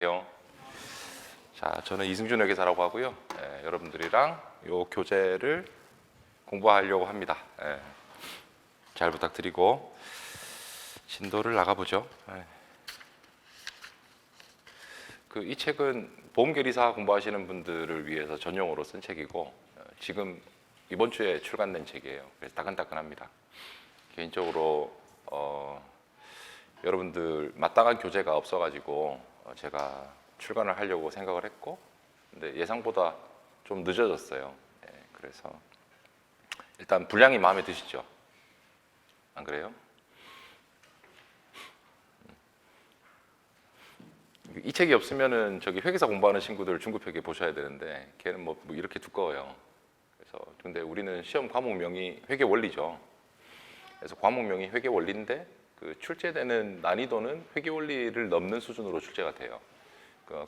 자, 저는 이승준 회계사라고 하고요. 여러분들이랑 요 교재를 공부하려고 합니다. 잘 부탁드리고 진도를 나가보죠. 이 책은 보험계리사 공부하시는 분들을 위해서 전용으로 쓴 책이고 지금 이번 주에 출간된 책이에요. 그래서 따끈따끈합니다. 개인적으로 여러분들 마땅한 교재가 없어가지고 제가 출간을 하려고 생각을 했고, 근데 예상보다 좀 늦어졌어요. 그래서 일단 분량이 마음에 드시죠? 안 그래요? 이 책이 없으면은 저기 회계사 공부하는 친구들 중급회계 보셔야 되는데 걔는 뭐 이렇게 두꺼워요. 그래서 근데 우리는 시험 과목명이 회계 원리죠. 그래서 과목명이 회계 원리인데 그 출제되는 난이도는 회계 원리를 넘는 수준으로 출제가 돼요.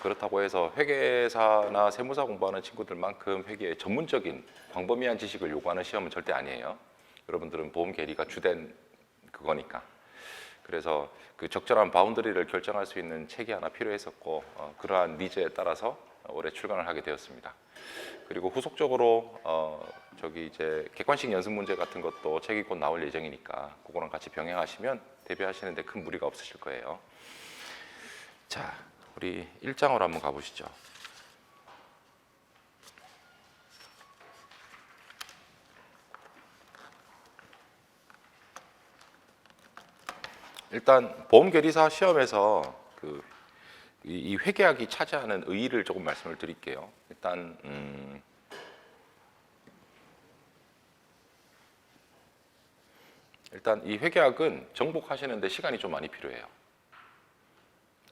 그렇다고 해서 회계사나 세무사 공부하는 친구들만큼 회계의 전문적인 광범위한 지식을 요구하는 시험은 절대 아니에요. 여러분들은 보험 계리가 주된 그거니까. 그래서 그 적절한 바운더리를 결정할 수 있는 책이 하나 필요했었고 그러한 니즈에 따라서 올해 출간을 하게 되었습니다. 그리고 후속적으로 저기 이제 객관식 연습 문제 같은 것도 책이 곧 나올 예정이니까 그거랑 같이 병행하시면 대비하시는데 큰 무리가 없으실 거예요. 자, 우리 1장으로 한번 가보시죠. 일단 보험계리사 시험에서 이 회계학이 차지하는 의의를 조금 말씀을 드릴게요. 일단 이 회계학은 정복하시는데 시간이 좀 많이 필요해요.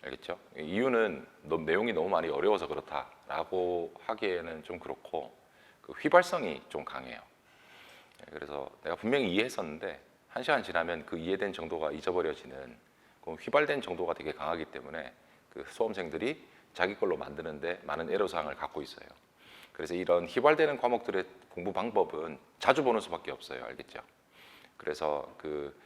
알겠죠? 이유는 내용이 너무 많이 어려워서 그렇다라고 하기에는 좀 그렇고 그 휘발성이 좀 강해요. 그래서 내가 분명히 이해했었는데 1시간 지나면 그 이해된 정도가 잊어버려지는 그 휘발된 정도가 되게 강하기 때문에 그 수험생들이 자기 걸로 만드는데 많은 애로사항을 갖고 있어요. 그래서 이런 휘발되는 과목들의 공부 방법은 자주 보는 수밖에 없어요. 알겠죠? 그래서 그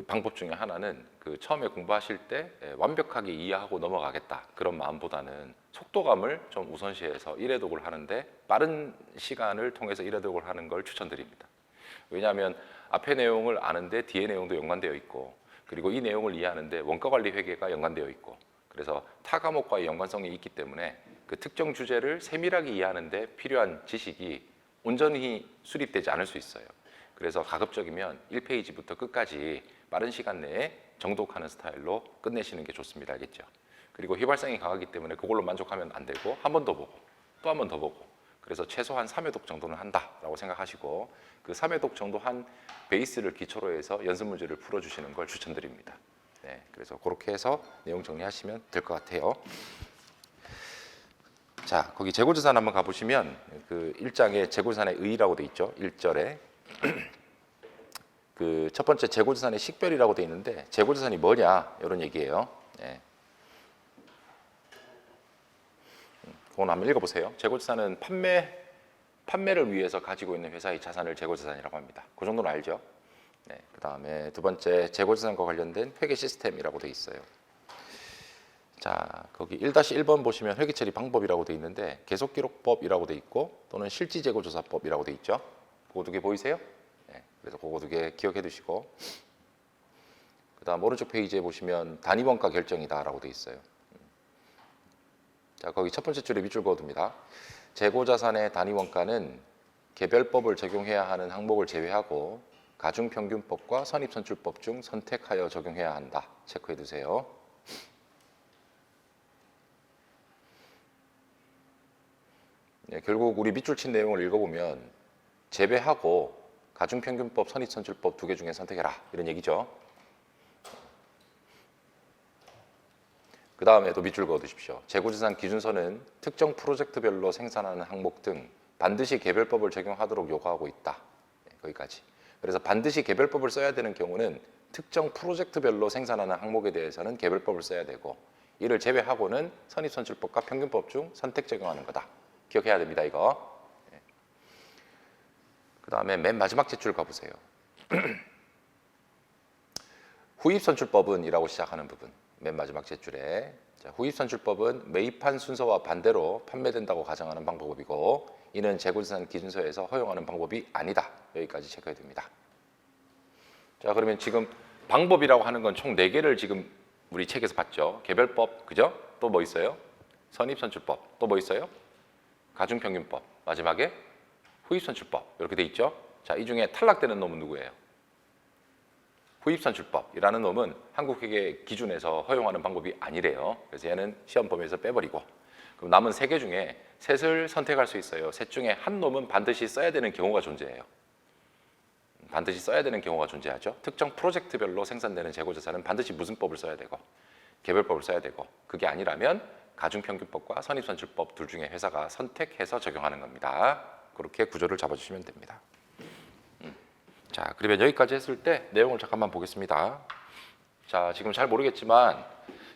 방법 중에 하나는 처음에 공부하실 때 완벽하게 이해하고 넘어가겠다 그런 마음보다는 속도감을 좀 우선시해서 1회독을 하는데 빠른 시간을 통해서 1회독을 하는 걸 추천드립니다. 왜냐하면 앞에 내용을 아는데 뒤에 내용도 연관되어 있고 그리고 이 내용을 이해하는데 원가관리 회계가 연관되어 있고 그래서 타 과목과의 연관성이 있기 때문에 그 특정 주제를 세밀하게 이해하는데 필요한 지식이 온전히 수립되지 않을 수 있어요. 그래서 가급적이면 1페이지부터 끝까지 빠른 시간 내에 정독하는 스타일로 끝내시는 게 좋습니다. 알겠죠? 그리고 휘발성이 강하기 때문에 그걸로 만족하면 안 되고 한 번 더 보고 또 한 번 더 보고 그래서 최소한 3회독 정도는 한다라고 생각하시고 그 3회독 정도 한 베이스를 기초로 해서 연습 문제를 풀어주시는 걸 추천드립니다. 네, 그래서 그렇게 해서 내용 정리하시면 될 것 같아요. 자, 거기 재고지산 한번 가보시면 그 1장에 재고지산의 의의라고 돼 있죠. 1절에 그 첫 번째 재고지산의 식별이라고 돼 있는데 재고지산이 뭐냐 이런 얘기예요. 네. 그건 한번 읽어보세요. 재고지산은 판매를 위해서 가지고 있는 회사의 자산을 재고지산이라고 합니다. 그 정도는 알죠? 네. 그 다음에 두 번째 재고지산과 관련된 회계 시스템이라고 돼 있어요. 자, 거기 1-1번 보시면 회계처리 방법이라고 돼 있는데 계속기록법이라고 돼 있고 또는 실지재고조사법이라고 돼 있죠. 그거 두 개 보이세요? 네. 그래서 그거 두 개 기억해 두시고 그 다음 오른쪽 페이지에 보시면 단위원가 결정이다라고 돼 있어요. 자, 거기 첫 번째 줄에 밑줄 그어둡니다. 재고자산의 단위원가는 개별법을 적용해야 하는 항목을 제외하고 가중평균법과 선입선출법 중 선택하여 적용해야 한다. 체크해 두세요. 네, 결국 우리 밑줄 친 내용을 읽어보면 제외하고 가중평균법, 선입선출법 두 개 중에 선택해라 이런 얘기죠. 그 다음에 또 밑줄 그어두십시오. 재고지산 기준서는 특정 프로젝트별로 생산하는 항목 등 반드시 개별법을 적용하도록 요구하고 있다. 네, 거기까지. 그래서 반드시 개별법을 써야 되는 경우는 특정 프로젝트별로 생산하는 항목에 대해서는 개별법을 써야 되고 이를 제외하고는 선입선출법과 평균법 중 선택 적용하는 거다. 기억해야 됩니다. 이거. 네. 그 다음에 맨 마지막 줄 가보세요. 후입선출법은 이라고 시작하는 부분. 맨 마지막 제줄에 자, 후입선출법은 매입한 순서와 반대로 판매된다고 가정하는 방법이고 이는 재고자산 기준서에서 허용하는 방법이 아니다. 여기까지 체크해야 됩니다. 자, 그러면 지금 방법이라고 하는 건 총 4개를 지금 우리 책에서 봤죠. 개별법, 그죠? 또 뭐 있어요? 선입선출법, 또 뭐 있어요? 가중평균법, 마지막에 후입선출법 이렇게 돼 있죠. 자, 이 중에 탈락되는 놈은 누구예요? 후입선출법이라는 놈은 한국회계 기준에서 허용하는 방법이 아니래요. 그래서 얘는 시험 범위에서 빼버리고 그럼 남은 3개 중에 셋을 선택할 수 있어요. 셋 중에 한 놈은 반드시 써야 되는 경우가 존재해요. 반드시 써야 되는 경우가 존재하죠. 특정 프로젝트별로 생산되는 재고자산은 반드시 무슨 법을 써야 되고 개별법을 써야 되고 그게 아니라면 가중평균법과 선입선출법 둘 중에 회사가 선택해서 적용하는 겁니다. 그렇게 구조를 잡아주시면 됩니다. 자, 그러면 여기까지 했을 때 내용을 잠깐만 보겠습니다. 자, 지금 잘 모르겠지만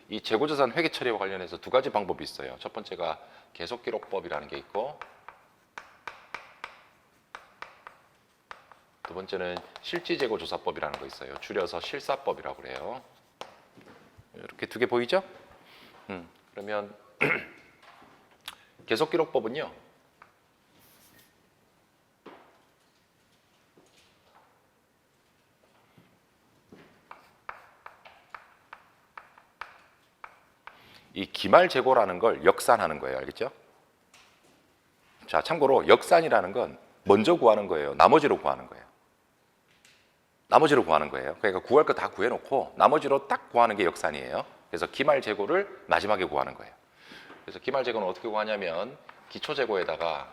이 재고자산 회계 처리와 관련해서 2가지 방법이 있어요. 첫 번째가 계속기록법이라는 게 있고 두 번째는 실지재고조사법이라는 거 있어요. 줄여서 실사법이라고 그래요. 이렇게 2개 보이죠? 그러면 계속기록법은요. 이 기말재고라는 걸 역산하는 거예요. 알겠죠? 자, 참고로 역산이라는 건 먼저 구하는 거예요. 나머지로 구하는 거예요. 나머지로 구하는 거예요. 그러니까 구할 거 다 구해놓고 나머지로 딱 구하는 게 역산이에요. 그래서 기말재고를 마지막에 구하는 거예요. 그래서 기말재고는 어떻게 구하냐면 기초재고에다가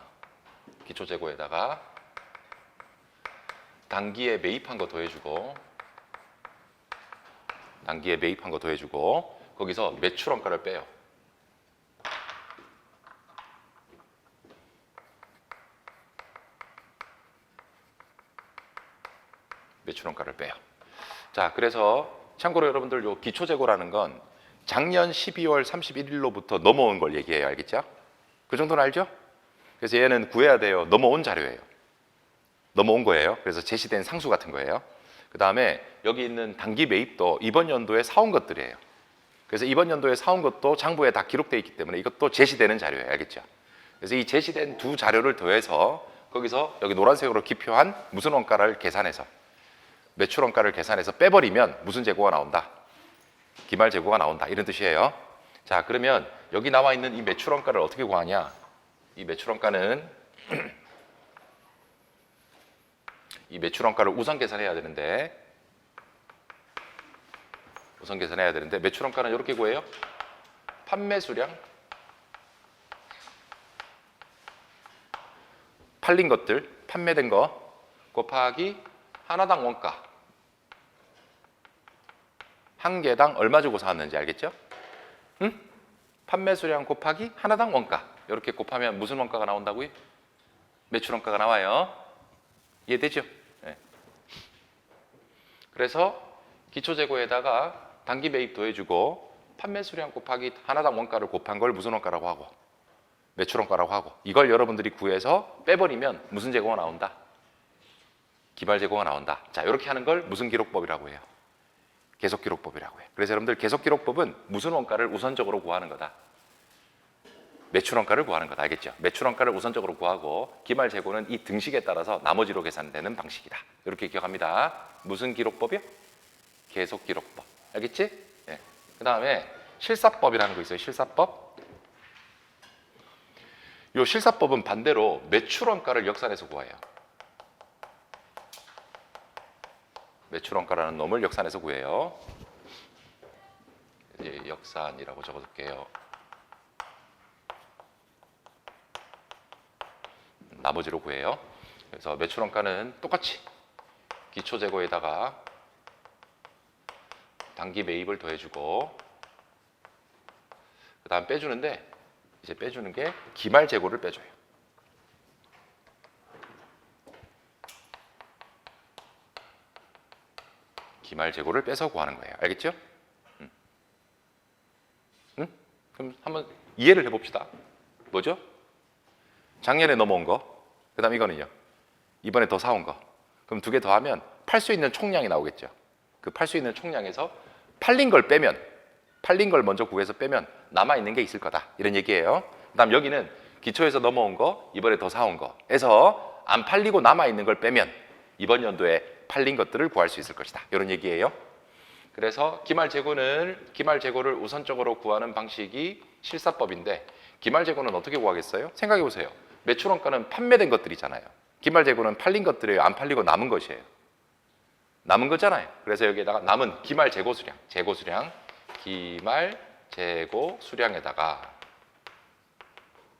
단기에 매입한 거 더해주고 거기서 매출원가를 빼요. 매출원가를 빼요. 자, 그래서 참고로 여러분들 요 기초재고라는 건 작년 12월 31일로부터 넘어온 걸 얘기해요. 알겠죠? 그 정도는 알죠? 그래서 얘는 구해야 돼요. 넘어온 자료예요. 넘어온 거예요. 그래서 제시된 상수 같은 거예요. 그 다음에 여기 있는 단기 매입도 이번 연도에 사온 것들이에요. 그래서 이번 연도에 사온 것도 장부에 다 기록되어 있기 때문에 이것도 제시되는 자료예요. 알겠죠? 그래서 이 제시된 2 자료를 더해서 거기서 여기 노란색으로 기표한 무슨 원가를 계산해서 매출 원가를 계산해서 빼버리면 무슨 재고가 나온다? 기말 재고가 나온다. 이런 뜻이에요. 자, 그러면 여기 나와 있는 이 매출 원가를 어떻게 구하냐? 이 매출 원가는 이 매출 원가를 우선 계산해야 되는데 매출 원가는 이렇게 구해요. 판매 수량, 팔린 것들, 판매된 거 곱하기 하나당 원가. 한 개당 얼마 주고 사왔는지 알겠죠? 응? 판매 수량 곱하기 하나당 원가. 이렇게 곱하면 무슨 원가가 나온다고요? 매출 원가가 나와요. 이해되죠? 네. 그래서 기초재고에다가 단기 매입 더해주고 판매 수량 곱하기 하나당 원가를 곱한 걸 무슨 원가라고 하고 매출 원가라고 하고 이걸 여러분들이 구해서 빼버리면 무슨 재고가 나온다? 기말 재고가 나온다. 자, 이렇게 하는 걸 무슨 기록법이라고 해요? 계속기록법이라고 해요. 그래서 여러분들 계속기록법은 무슨 원가를 우선적으로 구하는 거다? 매출 원가를 구하는 거다. 알겠죠? 매출 원가를 우선적으로 구하고 기말 재고는 이 등식에 따라서 나머지로 계산되는 방식이다. 이렇게 기억합니다. 무슨 기록법이요? 계속기록법. 알겠지? 네. 그 다음에 실사법이라는 거 있어요. 실사법. 이 실사법은 반대로 매출 원가를 역산해서 구해요. 매출 원가라는 놈을 역산해서 구해요. 이제 역산이라고 적어둘게요. 나머지로 구해요. 그래서 매출 원가는 똑같이 기초재고에다가 단기 매입을 더해주고 그 다음 빼주는데 이제 빼주는 게 기말 재고를 빼줘요. 기말 재고를 빼서 구하는 거예요. 알겠죠? 응? 그럼 한번 이해를 해봅시다. 뭐죠? 작년에 넘어온 거, 그 다음 이거는요. 이번에 더 사온 거. 그럼 2개 더하면 팔 수 있는 총량이 나오겠죠. 그 팔 수 있는 총량에서 팔린 걸 먼저 구해서 빼면 남아있는 게 있을 거다 이런 얘기예요. 그다음 여기는 기초에서 넘어온 거, 이번에 더 사온 거에서 안 팔리고 남아있는 걸 빼면 이번 연도에 팔린 것들을 구할 수 있을 것이다 이런 얘기예요. 그래서 기말재고를 우선적으로 구하는 방식이 실사법인데, 기말재고는 어떻게 구하겠어요? 생각해 보세요. 매출원가는 판매된 것들이잖아요. 기말재고는 팔린 것들이에요. 안 팔리고 남은 것이에요. 남은 거잖아요. 그래서 여기에다가 남은 기말재고 수량, 기말재고 수량에다가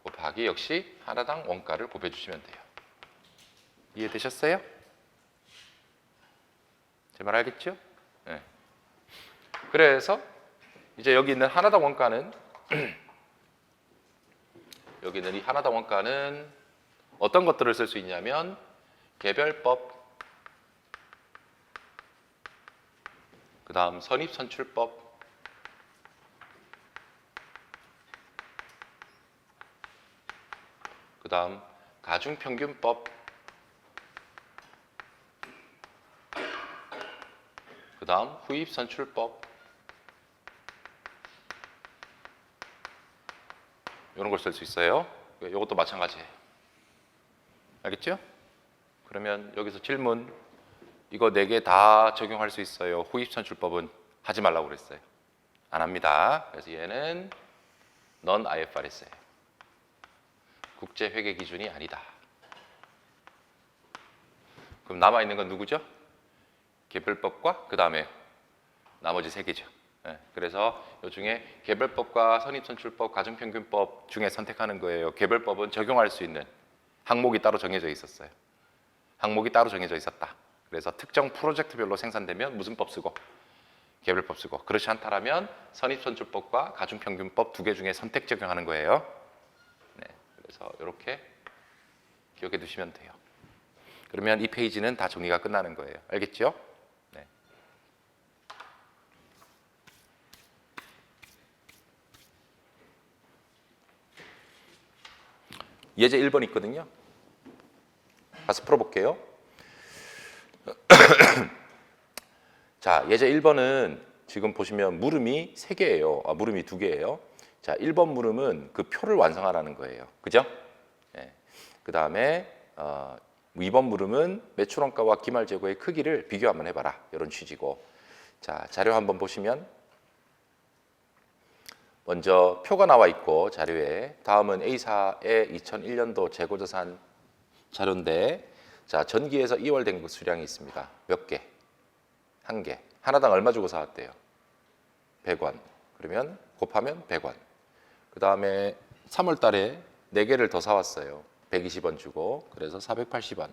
곱하기 역시 하나당 원가를 곱해주시면 돼요. 이해되셨어요? 제 말 알겠죠? 네. 그래서 이제 여기 있는 하나당 원가는 여기 있는 이 하나당 원가는 어떤 것들을 쓸 수 있냐면 개별법, 그 다음 선입선출법, 그 다음 가중평균법, 그 다음 후입선출법, 이런 걸 쓸 수 있어요. 이것도 마찬가지예요. 알겠죠? 그러면 여기서 질문, 이거 4개 다 적용할 수 있어요. 후입선출법은 하지 말라고 그랬어요. 안 합니다. 그래서 얘는 넌 IFRS예요. 국제회계 기준이 아니다. 그럼 남아있는 건 누구죠? 개별법과 그 다음에 나머지 3개죠. 네, 그래서 이 중에 개별법과 선입선출법, 가중평균법 중에 선택하는 거예요. 개별법은 적용할 수 있는 항목이 따로 정해져 있었어요. 항목이 따로 정해져 있었다. 그래서 특정 프로젝트별로 생산되면 무슨 법 쓰고 개별법 쓰고, 그렇지 않다라면 선입선출법과 가중평균법 2개 중에 선택 적용하는 거예요. 네, 그래서 이렇게 기억해 두시면 돼요. 그러면 이 페이지는 다 정리가 끝나는 거예요. 알겠죠? 네. 예제 1번 있거든요. 가서 풀어볼게요. 자, 예제 1번은 지금 보시면 물음이 3개예요. 물음이 2개예요. 자, 1번 물음은 그 표를 완성하라는 거예요. 그죠? 네. 그 다음에 2번 물음은 매출원가와 기말재고의 크기를 비교 한번 해봐라. 이런 취지고. 자, 자료 한번 보시면 먼저 표가 나와 있고 자료에, 다음은 A사의 2001년도 재고자산 자료인데, 자, 전기에서 2월 된 수량이 있습니다. 몇 개? 1개. 하나당 얼마 주고 사왔대요? 100원. 그러면 곱하면 100원. 그 다음에 3월 달에 4개를 더 사왔어요. 120원 주고. 그래서 480원.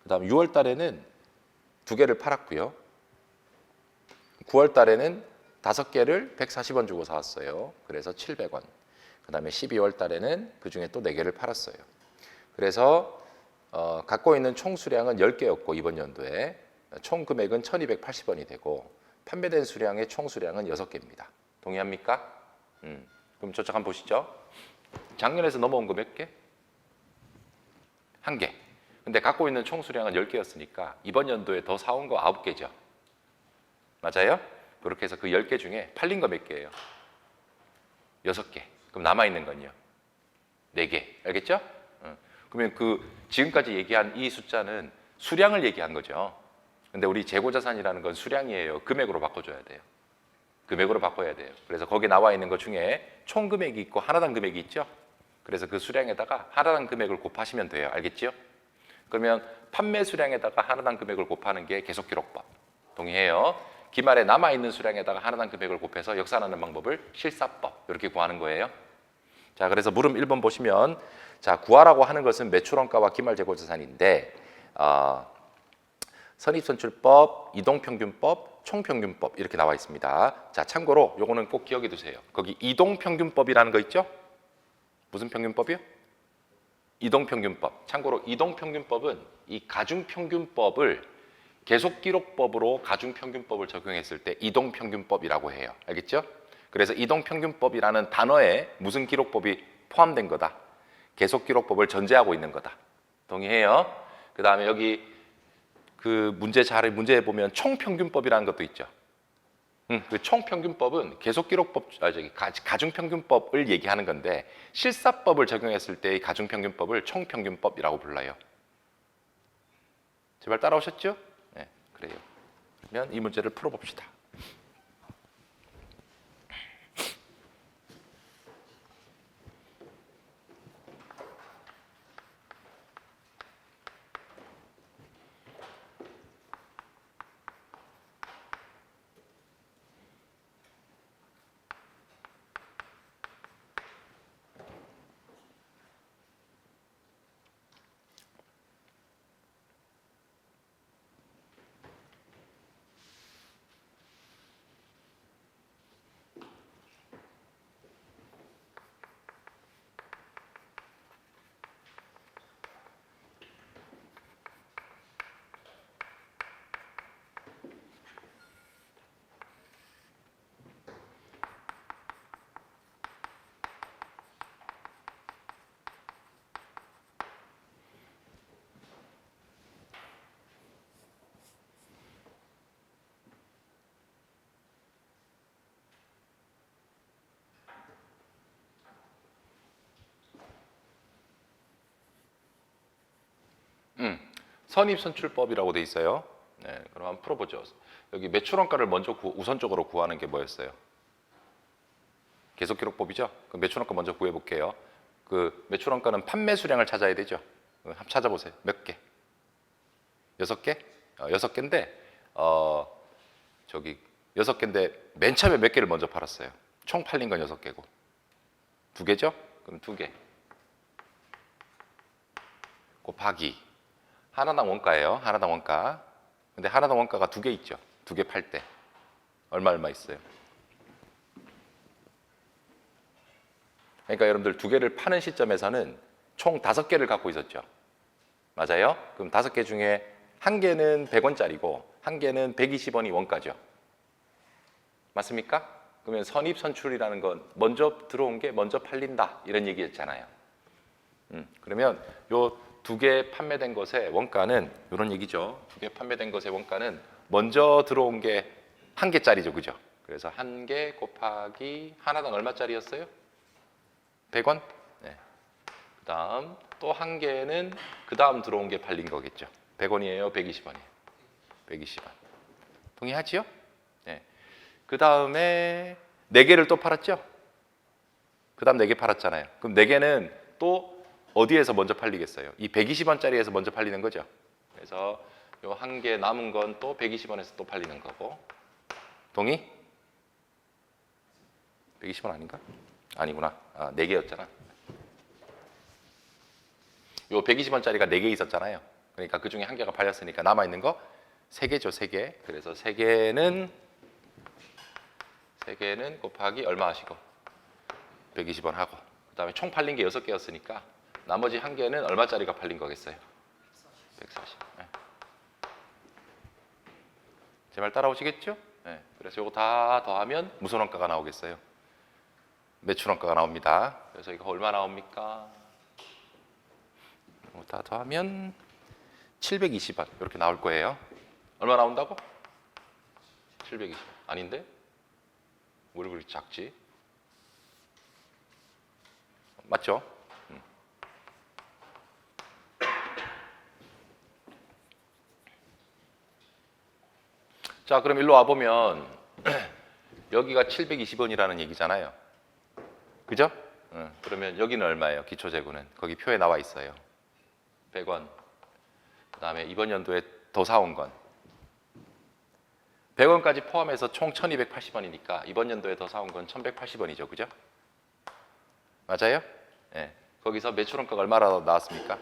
그 다음 6월 달에는 2개를 팔았고요. 9월 달에는 5개를 140원 주고 사왔어요. 그래서 700원. 그 다음에 12월 달에는 그 중에 또 4개를 팔았어요. 그래서 갖고 있는 총 수량은 10개였고 이번 연도에 총 금액은 1280원이 되고 판매된 수량의 총 수량은 6개입니다. 동의합니까? 그럼 저쪽 한번 보시죠. 작년에서 넘어온 거 몇 개? 1개. 근데 갖고 있는 총 수량은 10개였으니까 이번 연도에 더 사온 거 9개죠. 맞아요? 그렇게 해서 그 10개 중에 팔린 거 몇 개예요? 6개. 그럼 남아있는 건요? 4개. 알겠죠? 그러면 그 지금까지 얘기한 이 숫자는 수량을 얘기한 거죠. 근데 우리 재고자산이라는 건 수량이에요. 금액으로 바꿔줘야 돼요. 금액으로 바꿔야 돼요. 그래서 거기 나와 있는 것 중에 총 금액이 있고 하나당 금액이 있죠. 그래서 그 수량에다가 하나당 금액을 곱하시면 돼요. 알겠죠? 그러면 판매 수량에다가 하나당 금액을 곱하는 게 계속기록법. 동의해요? 기말에 남아있는 수량에다가 하나당 금액을 곱해서 역산하는 방법을 실사법. 이렇게 구하는 거예요. 자, 그래서 물음 1번 보시면, 자, 구하라고 하는 것은 매출원가와 기말재고자산인데 선입선출법, 이동평균법, 총평균법 이렇게 나와 있습니다. 자, 참고로 요거는 꼭 기억해 두세요. 거기 이동평균법이라는 거 있죠? 무슨 평균법이요? 이동평균법. 참고로 이동평균법은 이 가중평균법을 계속기록법으로 가중평균법을 적용했을 때 이동평균법이라고 해요. 알겠죠? 그래서 이동평균법이라는 단어에 무슨 기록법이 포함된 거다? 계속기록법을 전제하고 있는 거다. 동의해요? 그 다음에 여기 그 문제에 보면 총평균법이라는 것도 있죠. 그 총평균법은 계속기록법, 가중평균법을 얘기하는 건데 실사법을 적용했을 때의 가중평균법을 총평균법이라고 불러요. 제발 따라오셨죠? 네, 그래요. 그러면 이 문제를 풀어봅시다. 선입선출법이라고 돼 있어요. 네, 그럼 한번 풀어보죠. 여기 매출원가를 먼저 우선적으로 구하는 게 뭐였어요? 계속기록법이죠. 그럼 매출원가 먼저 구해볼게요. 그 매출원가는 판매 수량을 찾아야 되죠. 한번 찾아보세요. 몇 개? 6개? 6개인데 저기 6개인데 맨 처음에 몇 개를 먼저 팔았어요? 총 팔린 건 6개고 2개죠? 그럼 2개 곱하기 하나당 원가예요. 하나당 원가. 근데 하나당 원가가 2개 있죠. 2개 팔 때 얼마 있어요? 그러니까 여러분들 2개를 파는 시점에서는 총 5개를 갖고 있었죠. 맞아요? 그럼 5개 중에 1개는 100원짜리고 1개는 120원이 원가죠. 맞습니까? 그러면 선입선출이라는 건 먼저 들어온 게 먼저 팔린다 이런 얘기였잖아요. 그러면 요 2개 판매된 것의 원가는 이런 얘기죠. 2개 판매된 것의 원가는 먼저 들어온 게 1개짜리죠, 그죠? 그래서 1개 곱하기 하나당 얼마짜리였어요? 100원? 네. 그다음 또 1개는 그다음 들어온 게 팔린 거겠죠. 100원이에요, 120원이에요. 120원. 동의하지요? 네. 그다음에 4개를 또 팔았죠? 그다음 4개 팔았잖아요. 그럼 4개는 또 어디에서 먼저 팔리겠어요? 이 120원짜리에서 먼저 팔리는 거죠. 그래서 요 1개 남은 건 또 120원에서 또 팔리는 거고. 동의? 120원 아닌가? 아니구나. 4개였잖아. 요 120원짜리가 4개 있었잖아요. 그러니까 그 중에 1개가 팔렸으니까 남아있는 거 3개죠, 3개. 그래서 3개는 곱하기 얼마 하시고? 120원 하고. 그 다음에 총 팔린 게 6개였으니까 나머지 1개는 얼마짜리가 팔린 거겠어요? 140. 네. 제 말 따라오시겠죠? 네. 그래서 이거 다 더하면 무슨 원가가 나오겠어요? 매출 원가가 나옵니다. 그래서 이거 얼마 나옵니까? 이거 다 더하면 720원 이렇게 나올 거예요. 얼마 나온다고? 720원. 아닌데? 왜 그렇게 작지? 맞죠? 자, 그럼 일로 와보면 여기가 720원이라는 얘기잖아요. 그죠? 그러면 여기는 얼마예요? 기초재고는. 거기 표에 나와 있어요. 100원. 그 다음에 이번 연도에 더 사온 건 100원까지 포함해서 총 1280원이니까 이번 연도에 더 사온 건 1180원이죠. 그죠? 맞아요? 네. 거기서 매출원가가 얼마나 나왔습니까?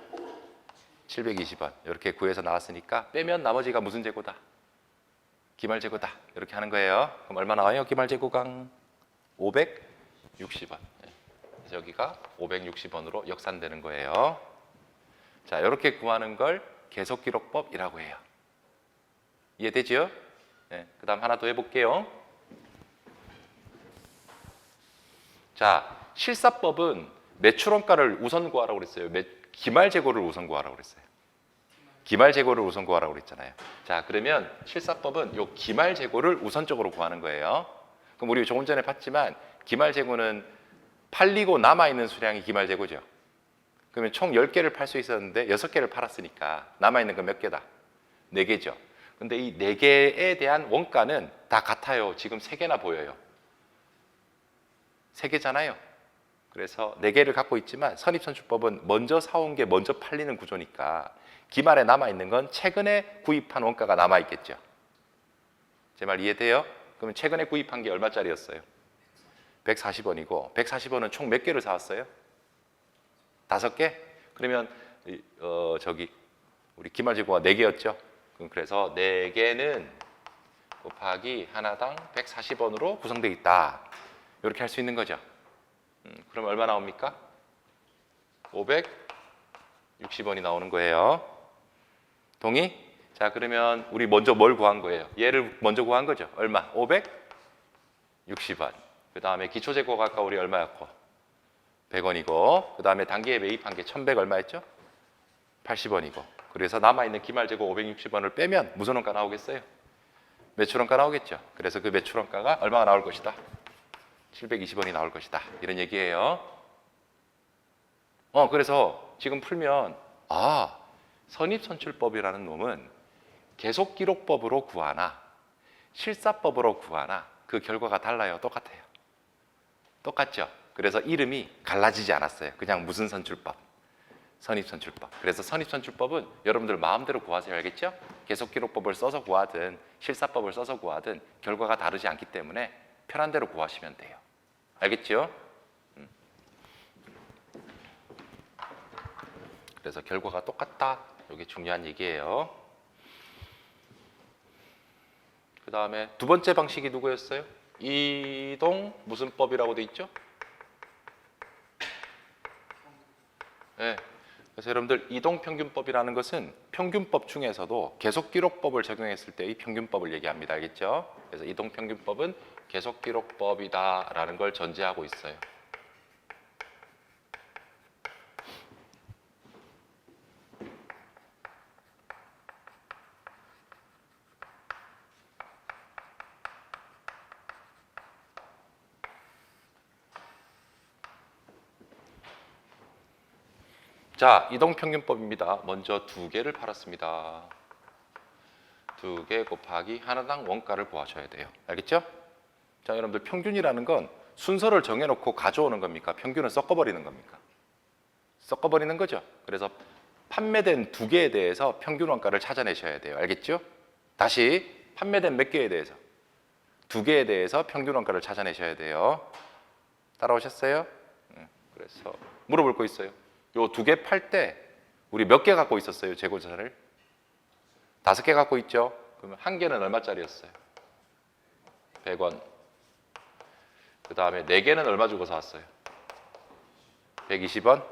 720원. 이렇게 구해서 나왔으니까 빼면 나머지가 무슨 재고다? 기말재고다. 이렇게 하는 거예요. 그럼 얼마 나와요? 기말재고가 560원. 그래서 여기가 560원으로 역산되는 거예요. 자, 이렇게 구하는 걸 계속기록법이라고 해요. 이해되죠? 네, 그 다음 하나 더 해볼게요. 자, 실사법은 매출원가를 우선 구하라고 그랬어요. 기말재고를 우선 구하라고 그랬어요. 기말 재고를 우선 구하라고 그랬잖아요. 자, 그러면 실사법은 요 기말 재고를 우선적으로 구하는 거예요. 그럼 우리 조금 전에 봤지만 기말 재고는 팔리고 남아있는 수량이 기말 재고죠. 그러면 총 10개를 팔 수 있었는데 6개를 팔았으니까 남아있는 건 몇 개다? 4개죠. 근데 이 4개에 대한 원가는 다 같아요. 지금 3개나 보여요. 3개잖아요. 그래서 4개를 갖고 있지만 선입선출법은 먼저 사온 게 먼저 팔리는 구조니까 기말에 남아있는 건 최근에 구입한 원가가 남아있겠죠. 제 말 이해돼요? 그러면 최근에 구입한 게 얼마짜리였어요? 140원이고 140원은 총 몇 개를 사왔어요? 5개? 그러면 우리 기말 재고가 4개였죠? 그래서 4개는 곱하기 하나당 140원으로 구성되어 있다. 이렇게 할 수 있는 거죠. 그럼 얼마 나옵니까? 560원이 나오는 거예요. 동의? 자, 그러면 우리 먼저 뭘 구한 거예요? 얘를 먼저 구한 거죠. 얼마? 560원. 그 다음에 기초재고가 아까 우리 얼마였고? 100원이고 그 다음에 단기에 매입한 게 1100 얼마였죠? 80원이고 그래서 남아있는 기말재고 560원을 빼면 무슨 원가 나오겠어요? 매출원가 나오겠죠. 그래서 그 매출원가가 얼마가 나올 것이다? 720원이 나올 것이다. 이런 얘기예요. 그래서 지금 풀면 선입선출법이라는 놈은 계속기록법으로 구하나 실사법으로 구하나 그 결과가 달라요. 똑같아요. 똑같죠. 그래서 이름이 갈라지지 않았어요. 그냥 무슨 선출법? 선입선출법. 그래서 선입선출법은 여러분들 마음대로 구하세요. 알겠죠? 계속기록법을 써서 구하든 실사법을 써서 구하든 결과가 다르지 않기 때문에 편한 대로 구하시면 돼요. 알겠죠? 그래서 결과가 똑같다. 이게 중요한 얘기예요. 그 다음에 두 번째 방식이 누구였어요? 이동 무슨 법이라고 돼 있죠? 네. 그래서 여러분들 이동평균법이라는 것은 평균법 중에서도 계속기록법을 적용했을 때의 평균법을 얘기합니다. 알겠죠? 그래서 이동평균법은 계속기록법이다라는 걸 전제하고 있어요. 자, 이동평균법입니다. 먼저 2개를 팔았습니다. 2개 곱하기 하나당 원가를 구하셔야 돼요. 알겠죠? 자, 여러분들 평균이라는 건 순서를 정해놓고 가져오는 겁니까? 평균은 섞어버리는 겁니까? 섞어버리는 거죠. 그래서 판매된 2개에 대해서 평균 원가를 찾아내셔야 돼요. 알겠죠? 다시 판매된 몇 개에 대해서 2개에 대해서 평균 원가를 찾아내셔야 돼요. 따라오셨어요? 그래서 물어볼 거 있어요. 요 2개 팔 때 우리 몇 개 갖고 있었어요? 재고자를 5개 갖고 있죠? 그러면 한 개는 얼마짜리였어요? 100원. 그 다음에 4개는 얼마 주고 사왔어요? 120원.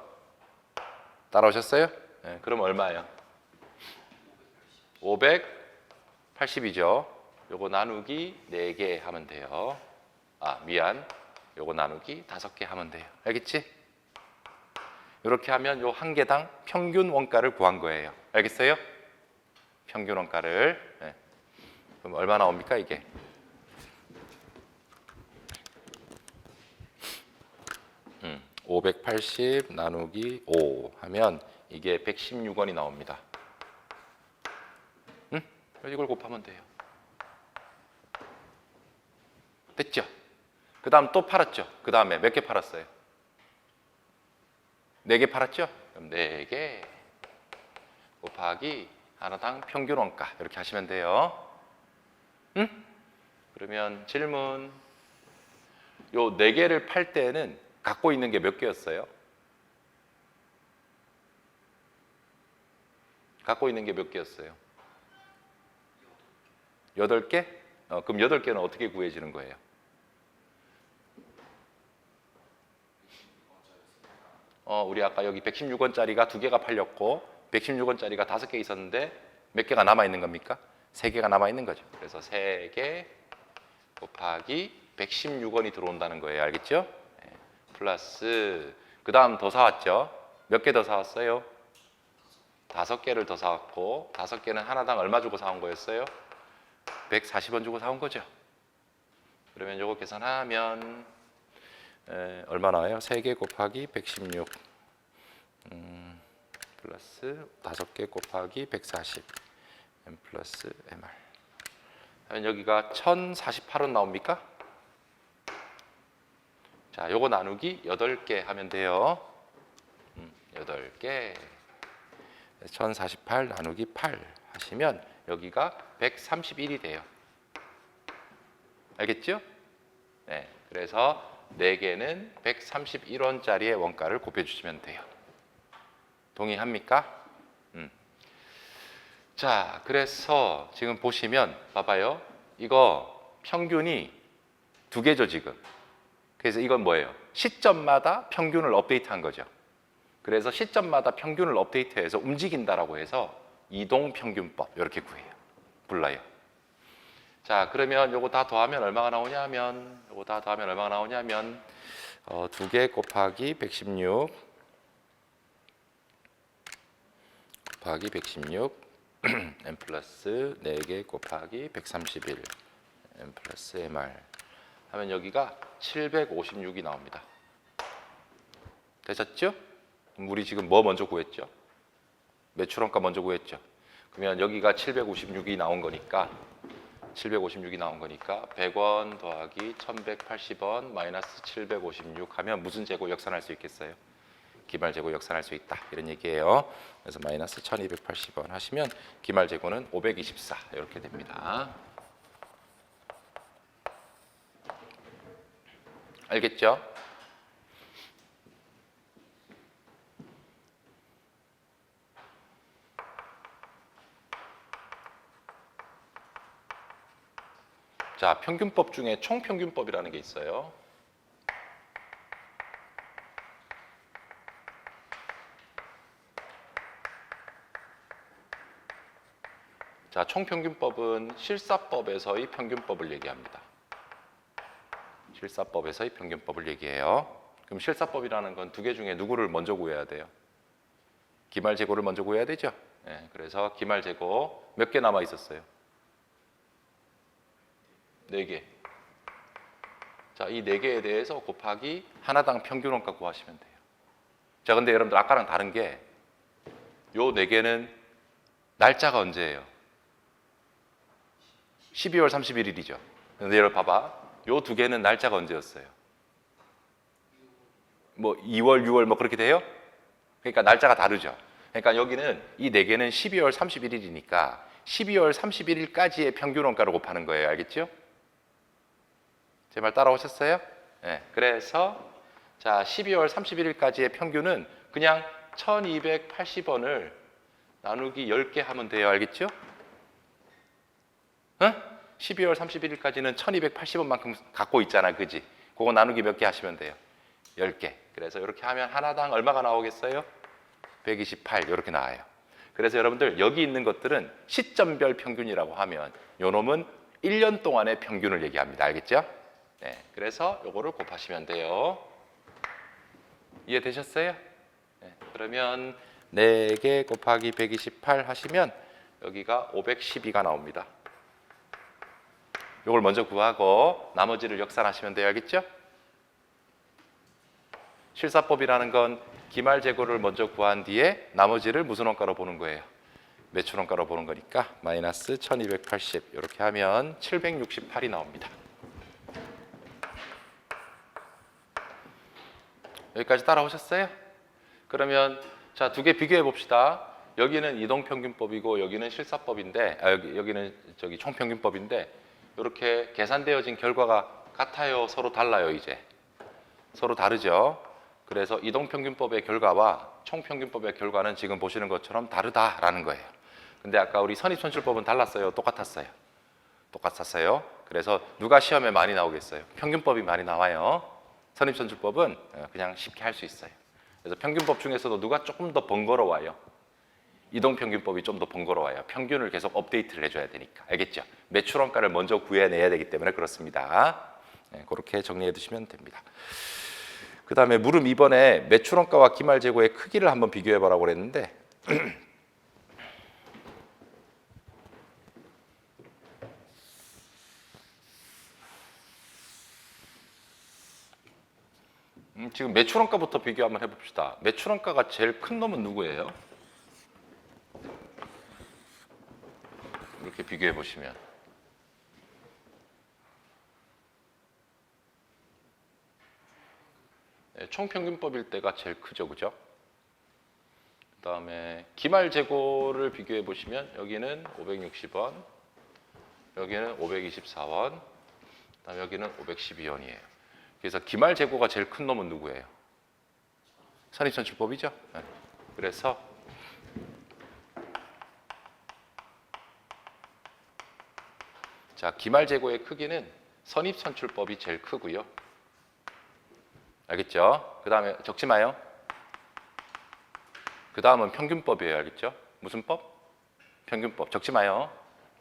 따라오셨어요? 네, 그럼 얼마예요? 580이죠. 요거 나누기 4개 하면 돼요. 요거 나누기 5개 하면 돼요. 알겠지? 이렇게 하면 요 한 개당 평균 원가를 구한 거예요. 알겠어요? 평균 원가를. 네. 그럼 얼마 나옵니까 이게? 음, 580 나누기 5 하면 이게 116원이 나옵니다. 이걸 곱하면 돼요. 됐죠? 그 다음 또 팔았죠? 그 다음에 몇 개 팔았어요? 4개 팔았죠? 그럼 4개 곱하기 하나당 평균 원가 이렇게 하시면 돼요. 그러면 질문. 요 4개를 팔 때는 갖고 있는 게 몇 개였어요? 갖고 있는 게 몇 개였어요? 8개? 그럼 8개는 어떻게 구해지는 거예요? 우리 아까 여기 116원짜리가 2개가 팔렸고 116원짜리가 5개 있었는데 몇 개가 남아있는 겁니까? 3개가 남아있는 거죠. 그래서 3개 곱하기 116원이 들어온다는 거예요. 알겠죠? 네. 플러스 그 다음 더 사왔죠? 몇 개 더 사왔어요? 5개를 더 사왔고 5개는 하나당 얼마 주고 사온 거였어요? 140원 주고 사온 거죠. 그러면 요거 계산하면 얼마 나와요? 3개 곱하기 116 플러스 5개 곱하기 140 M 플러스 MR 하면 여기가 1048원 나옵니까? 자, 요거 나누기 8개 하면 돼요. 8개 1048 나누기 8 하시면 여기가 131이 돼요. 알겠죠? 네, 그래서 4개는 131원짜리의 원가를 곱해주시면 돼요. 동의합니까? 자, 그래서 지금 보시면 봐봐요. 이거 평균이 2개죠 지금. 그래서 이건 뭐예요? 시점마다 평균을 업데이트한 거죠. 그래서 시점마다 평균을 업데이트해서 움직인다라고 해서 이동평균법 이렇게 불러요. 자, 그러면 요거 다 더하면 얼마가 나오냐면 2개 곱하기 116 곱하기 116 M 플러스 4개 곱하기 131 M 플러스 MR 하면 여기가 756이 나옵니다. 되셨죠? 우리 지금 뭐 먼저 구했죠? 매출원가 먼저 구했죠? 그러면 여기가 756이 나온 거니까 100원 더하기 1180원 마이너스 756 하면 무슨 재고 역산할 수 있겠어요? 기말 재고 역산할 수 있다 이런 얘기예요. 그래서 마이너스 1280원 하시면 기말 재고는 524 이렇게 됩니다. 알겠죠? 자, 평균법 중에 총평균법이라는 게 있어요. 자, 총평균법은 실사법에서의 평균법을 얘기합니다. 실사법에서의 평균법을 얘기해요. 그럼 실사법이라는 건 2개 중에 누구를 먼저 구해야 돼요? 기말 재고를 먼저 구해야 되죠. 네, 그래서 기말 재고 몇 개 남아 있었어요? 4개. 자, 이 4개에 대해서 곱하기 하나당 평균원가 구하시면 돼요. 자, 근데 여러분들 아까랑 다른 게 요 4개는 날짜가 언제예요? 12월 31일이죠. 근데 여러분 봐봐. 요 2개는 날짜가 언제였어요? 뭐 2월, 6월 뭐 그렇게 돼요? 그러니까 날짜가 다르죠. 그러니까 여기는 이 4개는 12월 31일이니까 12월 31일까지의 평균원가를 곱하는 거예요. 알겠죠? 제 말 따라오셨어요? 네. 그래서 자, 12월 31일까지의 평균은 그냥 1280원을 나누기 10개 하면 돼요. 알겠죠? 12월 31일까지는 1280원만큼 갖고 있잖아. 그지? 그거 나누기 몇 개 하시면 돼요? 10개. 그래서 이렇게 하면 하나당 얼마가 나오겠어요? 128 이렇게 나와요. 그래서 여러분들 여기 있는 것들은 시점별 평균이라고 하면 요 놈은 1년 동안의 평균을 얘기합니다. 알겠죠? 네, 그래서 요거를 곱하시면 돼요. 이해되셨어요? 네, 그러면 4개 곱하기 128 하시면 여기가 512가 나옵니다. 요걸 먼저 구하고 나머지를 역산하시면 돼요. 알겠죠? 실사법이라는 건 기말 재고를 먼저 구한 뒤에 나머지를 무슨 원가로 보는 거예요? 매출 원가로 보는 거니까 마이너스 1280 이렇게 하면 768이 나옵니다. 여기까지 따라오셨어요? 그러면 자, 2개 비교해 봅시다. 여기는 이동평균법이고 여기는 실사법인데 여기는 저기 총평균법인데 이렇게 계산되어진 결과가 같아요? 서로 달라요? 이제 서로 다르죠? 그래서 이동평균법의 결과와 총평균법의 결과는 지금 보시는 것처럼 다르다라는 거예요. 근데 아까 우리 선입선출법은 달랐어요? 똑같았어요? 똑같았어요. 그래서 누가 시험에 많이 나오겠어요? 평균법이 많이 나와요. 선입선출법은 그냥 쉽게 할 수 있어요. 그래서 평균법 중에서도 누가 조금 더 번거로워요? 이동평균법이 좀 더 번거로워요. 평균을 계속 업데이트를 해줘야 되니까. 알겠죠? 매출원가를 먼저 구해내야 되기 때문에 그렇습니다. 네, 그렇게 정리해 두시면 됩니다. 그 다음에 물음 2번에 매출원가와 기말재고의 크기를 한번 비교해 보라고 그랬는데 지금 매출원가부터 비교 한번 해봅시다. 매출원가가 제일 큰 놈은 누구예요? 이렇게 비교해 보시면 총평균법일 때가 제일 크죠, 그죠? 그 다음에 기말재고를 비교해 보시면 여기는 560원, 여기는 524원, 그 다음에 여기는 512원이에요. 그래서 기말재고가 제일 큰 놈은 누구예요? 선입선출법이죠. 네. 그래서 자, 기말재고의 크기는 선입선출법이 제일 크고요. 알겠죠? 그 다음에 적지 마요. 그 다음은 평균법이에요. 알겠죠? 무슨 법? 평균법. 적지 마요.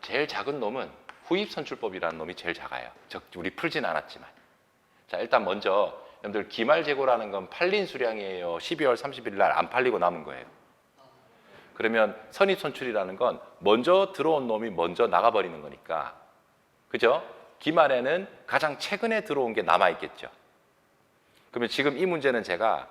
제일 작은 놈은 후입선출법이라는 놈이 제일 작아요. 우리 풀진 않았지만. 자, 일단 먼저 여러분들 기말재고라는 건 팔린 수량이에요. 12월 30일 날 안 팔리고 남은 거예요. 그러면 선입선출이라는 건 먼저 들어온 놈이 먼저 나가버리는 거니까. 그죠? 기말에는 가장 최근에 들어온 게 남아있겠죠. 그러면 지금 이 문제는 제가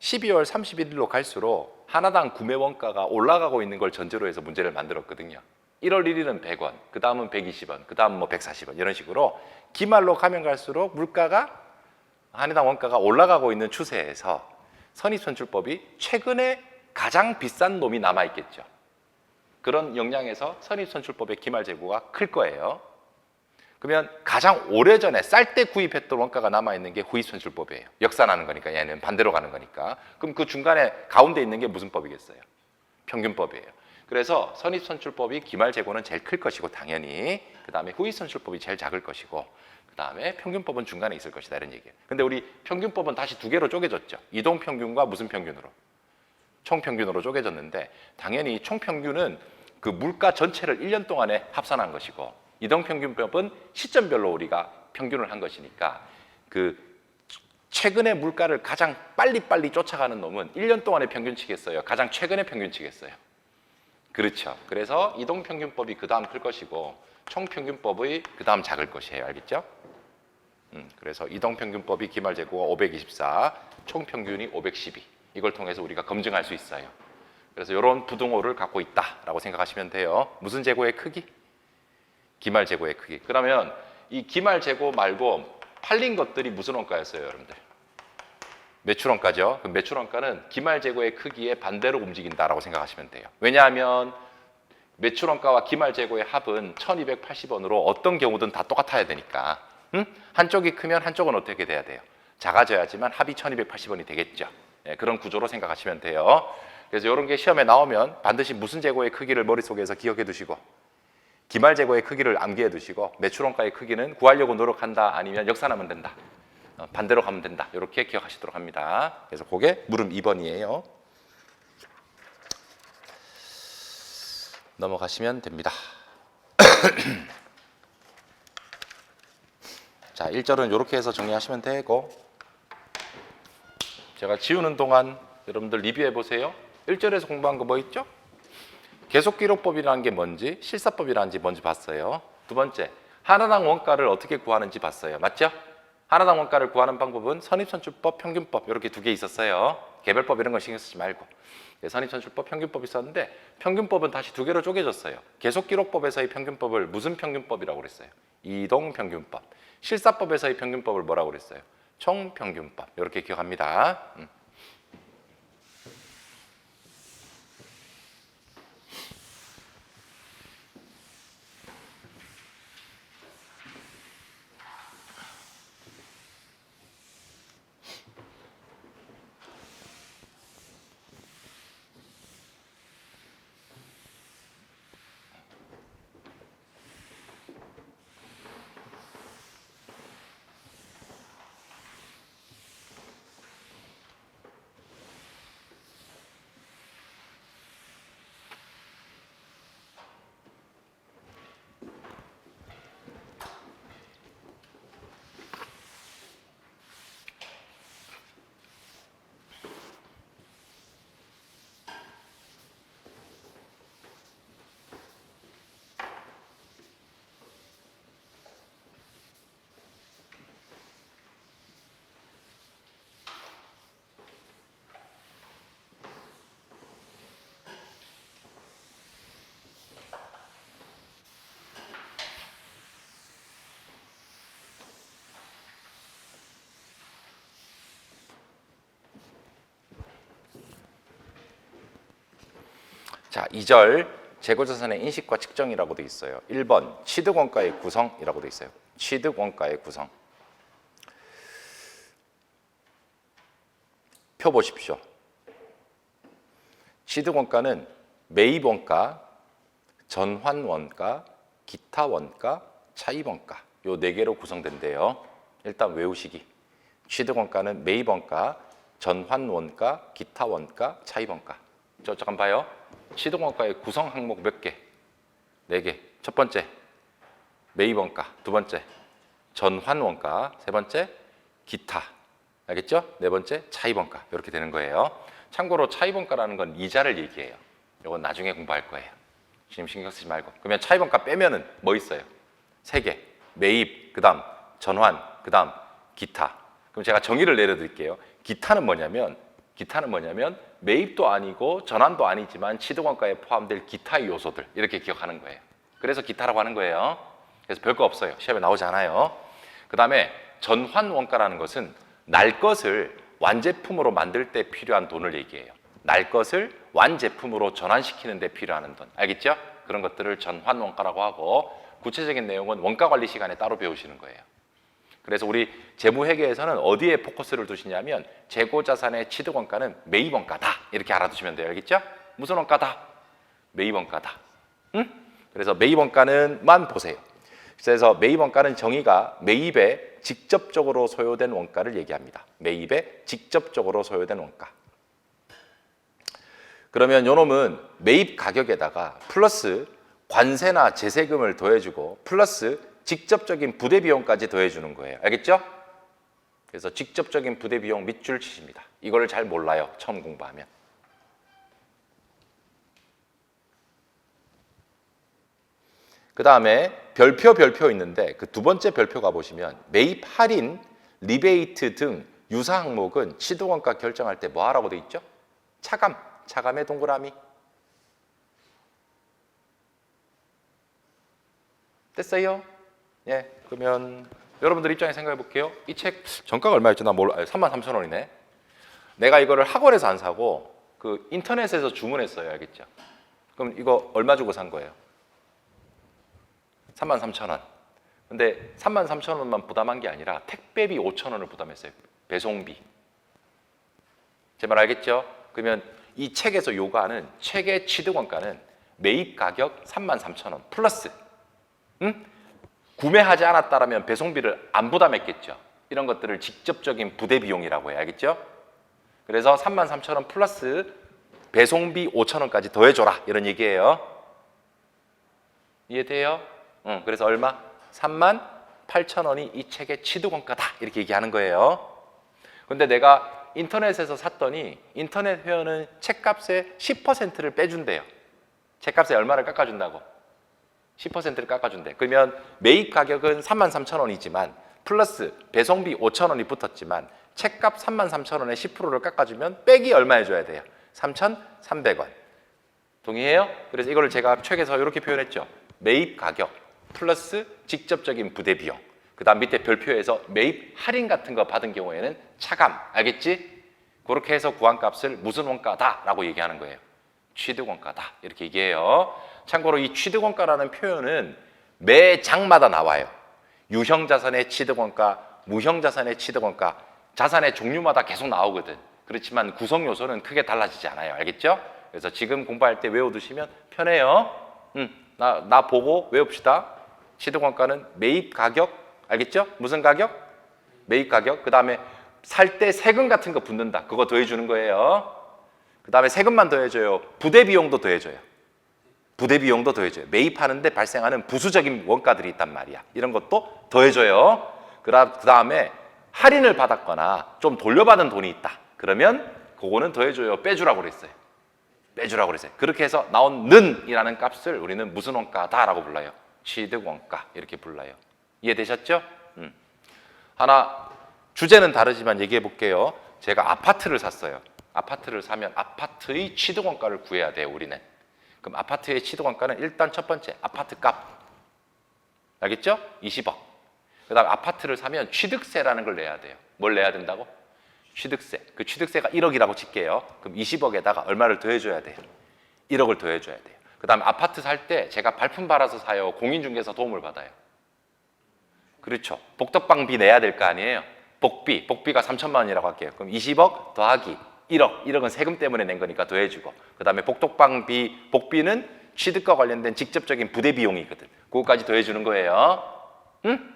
12월 31일로 갈수록 하나당 구매 원가가 올라가고 있는 걸 전제로 해서 문제를 만들었거든요. 1월 1일은 100원, 그 다음은 120원, 그 다음 뭐 140원 이런 식으로 기말로 가면 갈수록 물가가 하나당 원가가 올라가고 있는 추세에서 선입선출법이 최근에 가장 비싼 놈이 남아있겠죠. 그런 영향에서 선입선출법의 기말재고가 클 거예요. 그러면 가장 오래전에 쌀 때 구입했던 원가가 남아있는 게 후입선출법이에요. 역산하는 거니까 얘는 반대로 가는 거니까. 그럼 그 중간에 가운데 있는 게 무슨 법이겠어요? 평균법이에요. 그래서 선입선출법이 기말재고는 제일 클 것이고 당연히 그 다음에 후입선출법이 제일 작을 것이고 그 다음에 평균법은 중간에 있을 것이다 이런 얘기예요. 근데 우리 평균법은 다시 두 개로 쪼개졌죠. 이동평균과 무슨 평균으로? 총평균으로 쪼개졌는데 당연히 총평균은 그 물가 전체를 1년 동안에 합산한 것이고 이동평균법은 시점별로 우리가 평균을 한 것이니까 그 최근의 물가를 가장 빨리빨리 쫓아가는 놈은 1년 동안의 평균치겠어요? 가장 최근의 평균치겠어요? 그렇죠. 그래서 이동평균법이 그 다음 클 것이고 총평균법이 그 다음 작을 것이에요. 알겠죠? 그래서 이동평균법이 기말재고가 524, 총평균이 512 이걸 통해서 우리가 검증할 수 있어요. 그래서 이런 부등호를 갖고 있다라고 생각하시면 돼요. 무슨 재고의 크기? 기말재고의 크기. 그러면 이 기말재고 말고 팔린 것들이 무슨 원가였어요, 여러분들? 매출원가죠. 그 매출원가는 기말재고의 크기에 반대로 움직인다라고 생각하시면 돼요. 왜냐하면 매출원가와 기말재고의 합은 1280원으로 어떤 경우든 다 똑같아야 되니까. 한쪽이 크면 한쪽은 어떻게 돼야 돼요? 작아져야지만 합이 1280원이 되겠죠. 그런 구조로 생각하시면 돼요. 그래서 이런 게 시험에 나오면 반드시 무슨 재고의 크기를 머릿속에서 기억해 두시고 기말재고의 크기를 암기해 두시고 매출원가의 크기는 구하려고 노력한다 아니면 역산하면 된다. 반대로 가면 된다. 이렇게 기억하시도록 합니다. 그래서 그게 물음 2번이에요. 넘어가시면 됩니다. 자, 1절은 이렇게 해서 정리하시면 되고 제가 지우는 동안 여러분들 리뷰해 보세요. 1절에서 공부한 거 뭐 있죠? 계속기록법이라는 게 뭔지, 실사법이라는 게 뭔지 봤어요. 두 번째, 하나당 원가를 어떻게 구하는지 봤어요. 맞죠? 하나당 원가를 구하는 방법은 선입선출법, 평균법 이렇게 두 개 있었어요. 개별법 이런 거 신경 쓰지 말고. 선입선출법, 평균법 있었는데 평균법은 다시 두 개로 쪼개졌어요. 계속기록법에서의 평균법을 무슨 평균법이라고 그랬어요? 이동평균법. 실사법에서의 평균법을 뭐라고 그랬어요? 총평균법. 이렇게 기억합니다. 자, 2절 재고자산의 인식과 측정이라고 돼 있어요. 1번 취득원가의 구성이라고 돼 있어요. 취득원가의 구성. 표 보십시오. 취득원가는 매입원가, 전환원가, 기타원가, 차입원가 요 4개로 구성된대요. 일단 외우시기. 취득원가는 매입원가, 전환원가, 기타원가, 차입원가. 잠깐 봐요. 취득원가의 구성 항목 몇 개? 4개. 첫 번째 매입원가, 두 번째 전환원가, 세 번째 기타. 알겠죠? 네 번째 차입원가. 이렇게 되는 거예요. 참고로 차입원가라는 건 이자를 얘기해요. 이건 나중에 공부할 거예요. 지금 신경 쓰지 말고. 그러면 차입원가 빼면은 뭐 있어요? 3개. 매입, 그다음 전환, 그다음 기타. 그럼 제가 정의를 내려드릴게요. 기타는 뭐냐면 매입도 아니고 전환도 아니지만 취득원가에 포함될 기타의 요소들 이렇게 기억하는 거예요. 그래서 기타라고 하는 거예요. 그래서 별거 없어요. 시험에 나오지 않아요. 그다음에 전환원가라는 것은 날 것을 완제품으로 만들 때 필요한 돈을 얘기해요. 날 것을 완제품으로 전환시키는 데 필요한 돈. 알겠죠? 그런 것들을 전환원가라고 하고 구체적인 내용은 원가관리 시간에 따로 배우시는 거예요. 그래서 우리 재무회계에서는 어디에 포커스를 두시냐면 재고자산의 취득원가는 매입원가다 이렇게 알아두시면 돼요. 알겠죠? 무슨 원가다? 매입원가다. 응? 그래서 매입원가는만 보세요. 그래서 매입원가는 정의가 매입에 직접적으로 소요된 원가를 얘기합니다. 매입에 직접적으로 소요된 원가. 그러면 요놈은 매입 가격에다가 플러스 관세나 제세금을 더해주고 플러스 직접적인 부대 비용까지 더해주는 거예요. 알겠죠? 그래서 직접적인 부대 비용 밑줄 치십니다. 이걸 잘 몰라요. 처음 공부하면. 그 다음에 별표 있는데 그 두 번째 별표 가보시면 매입 할인, 리베이트 등 유사 항목은 취득원가 결정할 때 뭐 하라고 돼 있죠? 차감의 동그라미. 됐어요? 예, 그러면 여러분들 입장에 생각해 볼게요. 이 책 정가가 얼마였죠? 나 몰라. 33,000원이네. 내가 이거를 학원에서 안 사고 그 인터넷에서 주문했어요. 알겠죠? 그럼 이거 얼마 주고 산 거예요? 33,000원. 근데 33,000원만 부담한 게 아니라 택배비 5,000원을 부담했어요. 배송비. 제 말 알겠죠? 그러면 이 책에서 요구하는 책의 취득원가는 매입 가격 33,000원 플러스 구매하지 않았다라면 배송비를 안 부담했겠죠. 이런 것들을 직접적인 부대 비용이라고 해요. 알겠죠? 그래서 33,000원 플러스 배송비 5,000원까지 더해줘라 이런 얘기예요. 이해돼요? 그래서 얼마? 38,000원이 이 책의 취득원가다 이렇게 얘기하는 거예요. 근데 내가 인터넷에서 샀더니 인터넷 회원은 책값의 10%를 빼준대요. 책값에 얼마를 깎아준다고? 10%를 깎아준대. 그러면 매입 가격은 33,000원이지만 플러스 배송비 5,000원이 붙었지만 책값 33,000원에 10%를 깎아주면 빼기 얼마 해줘야 돼요? 3,300원. 동의해요? 그래서 이거를 제가 책에서 이렇게 표현했죠. 매입 가격 플러스 직접적인 부대 비용. 그 다음 밑에 별표에서 매입 할인 같은 거 받은 경우에는 차감. 알겠지? 그렇게 해서 구한 값을 무슨 원가다 라고 얘기하는 거예요. 취득원가다 이렇게 얘기해요. 참고로 이 취득원가라는 표현은 매 장마다 나와요. 유형자산의 취득원가, 무형자산의 취득원가, 자산의 종류마다 계속 나오거든. 그렇지만 구성 요소는 크게 달라지지 않아요. 알겠죠? 그래서 지금 공부할 때 외워두시면 편해요. 나 보고 외웁시다. 취득원가는 매입 가격, 알겠죠? 무슨 가격? 매입 가격. 그 다음에 살 때 세금 같은 거 붙는다. 그거 더해주는 거예요. 그 다음에 세금만 더해줘요. 부대 비용도 더해줘요. 부대 비용도 더해줘요. 매입하는데 발생하는 부수적인 원가들이 있단 말이야. 이런 것도 더해줘요. 그 다음에 할인을 받았거나 좀 돌려받은 돈이 있다. 그러면 그거는 더해줘요. 빼주라고 그랬어요. 빼주라고 그랬어요. 그렇게 해서 나온 는이라는 값을 우리는 무슨 원가다라고 불러요? 취득원가 이렇게 불러요. 이해되셨죠? 하나 주제는 다르지만 얘기해 볼게요. 제가 아파트를 샀어요. 아파트를 사면 아파트의 취득원가를 구해야 돼요. 우리는. 그럼 아파트의 취득원가는 일단 첫 번째 아파트 값. 알겠죠? 20억. 그 다음 아파트를 사면 취득세라는 걸 내야 돼요. 뭘 내야 된다고? 취득세. 그 취득세가 1억이라고 칠게요. 그럼 20억에다가 얼마를 더해줘야 돼요? 1억을 더해줘야 돼요. 그 다음에 아파트 살 때 제가 발품 받아서 사요? 공인중개사 도움을 받아요? 그렇죠. 복덕방비 내야 될 거 아니에요? 복비가 3천만 원이라고 할게요. 그럼 20억 더하기 1억, 1억은 세금 때문에 낸 거니까 더해주고, 그 다음에 복덕방비, 복비는 취득과 관련된 직접적인 부대 비용이거든. 그거까지 더해주는 거예요. 응?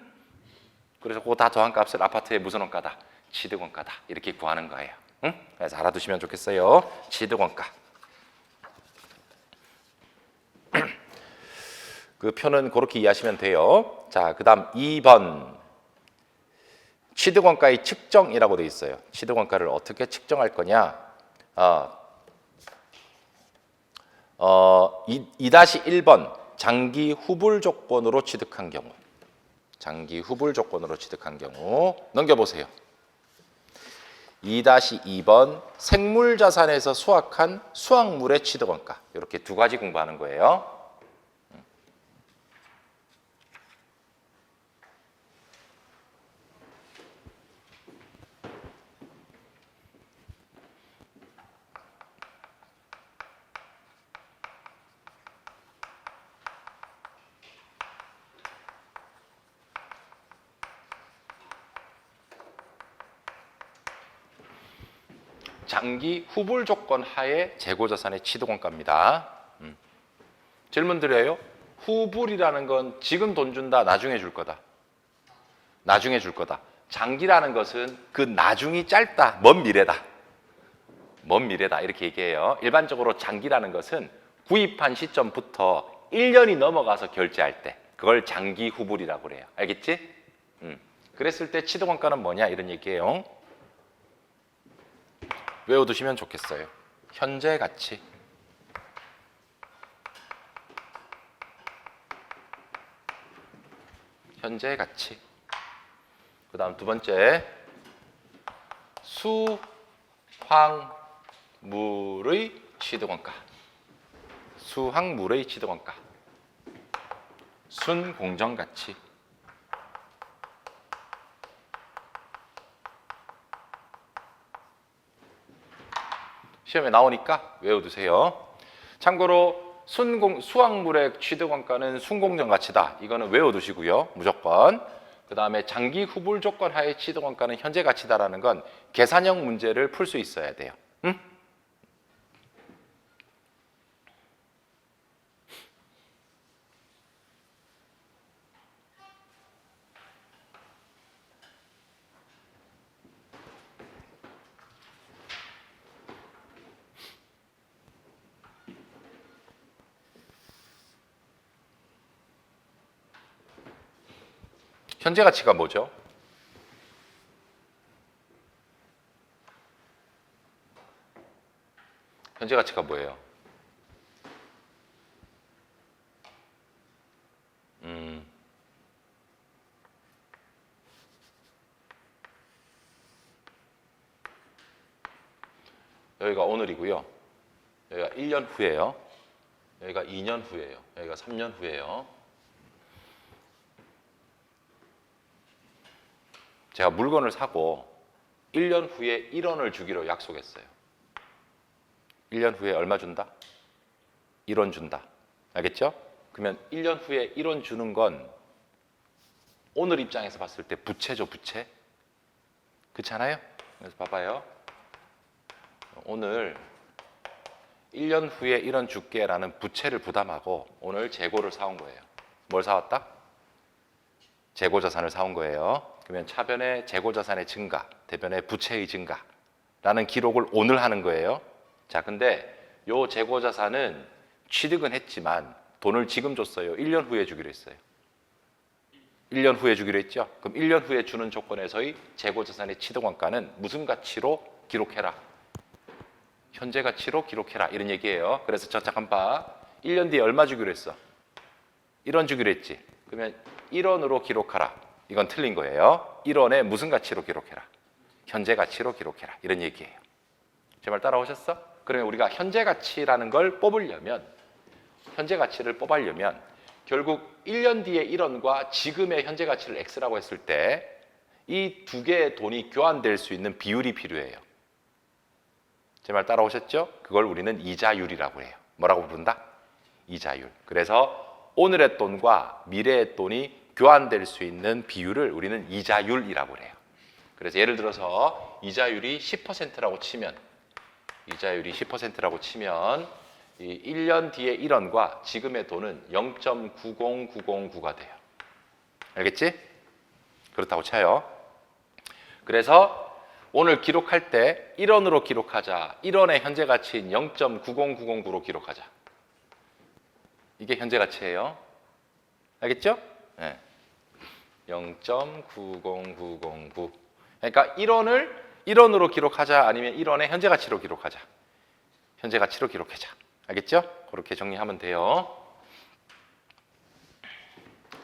그래서 그거 다 더한 값을 아파트의 무슨 원가다? 취득원가다. 이렇게 구하는 거예요. 응? 그래서 알아두시면 좋겠어요. 취득원가. 그 표는 그렇게 이해하시면 돼요. 자, 그 다음 2번. 취득원가의 측정이라고 되어 있어요. 취득원가를 어떻게 측정할 거냐? 2-1번 장기 후불 조건으로 취득한 경우. 장기 후불 조건으로 취득한 경우 넘겨보세요. 2-2번 생물자산에서 수확한 수확물의 취득원가. 이렇게 두 가지 공부하는 거예요. 장기 후불 조건 하에 재고자산의 취득원가입니다. 질문 드려요. 후불이라는 건 지금 돈 준다, 나중에 줄 거다? 나중에 줄 거다. 장기라는 것은 그 나중이 짧다, 먼 미래다. 먼 미래다 이렇게 얘기해요. 일반적으로 장기라는 것은 구입한 시점부터 1년이 넘어가서 결제할 때 그걸 장기 후불이라고 그래요. 알겠지? 그랬을 때 취득원가는 뭐냐 이런 얘기예요. 외워두시면 좋겠어요. 현재 가치. 현재 가치. 그 다음 두 번째, 수확물의 취득원가. 수확물의 취득원가. 순공정가치. 시험에 나오니까 외워두세요. 참고로 수확물의 취득원가는 순공정가치다. 이거는 외워두시고요. 무조건. 그 다음에 장기 후불 조건 하에 취득원가는 현재 가치다라는 건 계산형 문제를 풀 수 있어야 돼요. 응? 현재 가치가 뭐죠? 현재 가치가 뭐예요? 여기가 오늘이고요. 여기가 1년 후예요. 여기가 2년 후예요. 여기가 3년 후예요. 제가 물건을 사고 1년 후에 1원을 주기로 약속했어요. 1년 후에 얼마 준다? 1원 준다. 알겠죠? 그러면 1년 후에 1원 주는 건 오늘 입장에서 봤을 때 부채죠, 부채. 그렇잖아요? 그래서 봐봐요. 오늘 1년 후에 1원 줄게라는 부채를 부담하고 오늘 재고를 사온 거예요. 뭘 사왔다? 재고자산을 사온 거예요. 그러면 차변의 재고자산의 증가, 대변의 부채의 증가라는 기록을 오늘 하는 거예요. 자, 근데 요 재고자산은 취득은 했지만 돈을 지금 줬어요. 1년 후에 주기로 했어요. 1년 후에 주기로 했죠. 그럼 1년 후에 주는 조건에서의 재고자산의 취득원가는 무슨 가치로 기록해라? 현재 가치로 기록해라. 이런 얘기예요. 그래서 잠깐 봐. 1년 뒤에 얼마 주기로 했어? 1원 주기로 했지. 그러면 1원으로 기록하라. 이건 틀린 거예요. 1원에 무슨 가치로 기록해라? 현재 가치로 기록해라. 이런 얘기예요. 제 말 따라오셨어? 그러면 우리가 현재 가치라는 걸 뽑으려면, 현재 가치를 뽑으려면 결국 1년 뒤에 1원과 지금의 현재 가치를 X라고 했을 때 이 두 개의 돈이 교환될 수 있는 비율이 필요해요. 제 말 따라오셨죠? 그걸 우리는 이자율이라고 해요. 뭐라고 부른다? 이자율. 그래서 오늘의 돈과 미래의 돈이 교환될 수 있는 비율을 우리는 이자율이라고 그래요. 그래서 예를 들어서 이자율이 10%라고 치면 이 1년 뒤의 1원과 지금의 돈은 0.90909가 돼요. 알겠지? 그렇다고 쳐요. 그래서 오늘 기록할 때 1원으로 기록하자. 1원의 현재 가치인 0.90909로 기록하자. 이게 현재 가치예요. 알겠죠? 네. 0.90909. 그러니까 1원으로 기록하자 아니면 1원의 현재 가치로 기록하자. 현재 가치로 기록하자. 알겠죠? 그렇게 정리하면 돼요.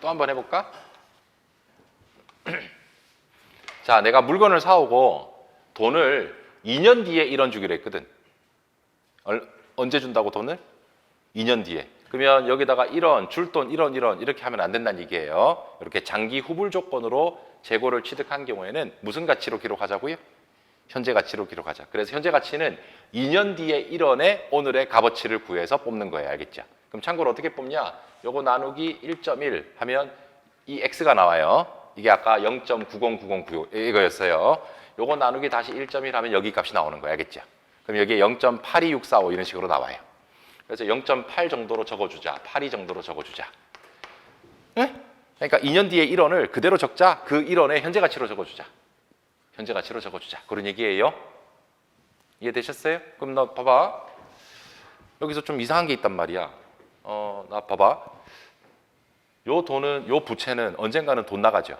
또 한번 해볼까? 자, 내가 물건을 사오고 돈을 2년 뒤에 1원 주기로 했거든. 언제 준다고 돈을? 2년 뒤에. 그러면 여기다가 1원, 줄 돈 1원 이렇게 하면 안 된다는 얘기예요. 이렇게 장기 후불 조건으로 재고를 취득한 경우에는 무슨 가치로 기록하자고요? 현재 가치로 기록하자. 그래서 현재 가치는 2년 뒤에 1원의 오늘의 값어치를 구해서 뽑는 거예요. 알겠죠? 그럼 참고로 어떻게 뽑냐? 요거 나누기 1.1 하면 이 x가 나와요. 이게 아까 0.90909 이거였어요. 요거 나누기 다시 1.1 하면 여기 값이 나오는 거예요. 알겠죠? 그럼 여기에 0.82645 이런 식으로 나와요. 그래서 0.8 정도로 적어주자. 82 정도로 적어주자. 네? 그러니까 2년 뒤에 1원을 그대로 적자. 그 1원의 현재 가치로 적어주자. 현재 가치로 적어주자. 그런 얘기예요. 이해되셨어요? 그럼 너 봐봐. 여기서 좀 이상한 게 있단 말이야. 나 봐봐. 요 돈은, 요 부채는 언젠가는 돈 나가죠.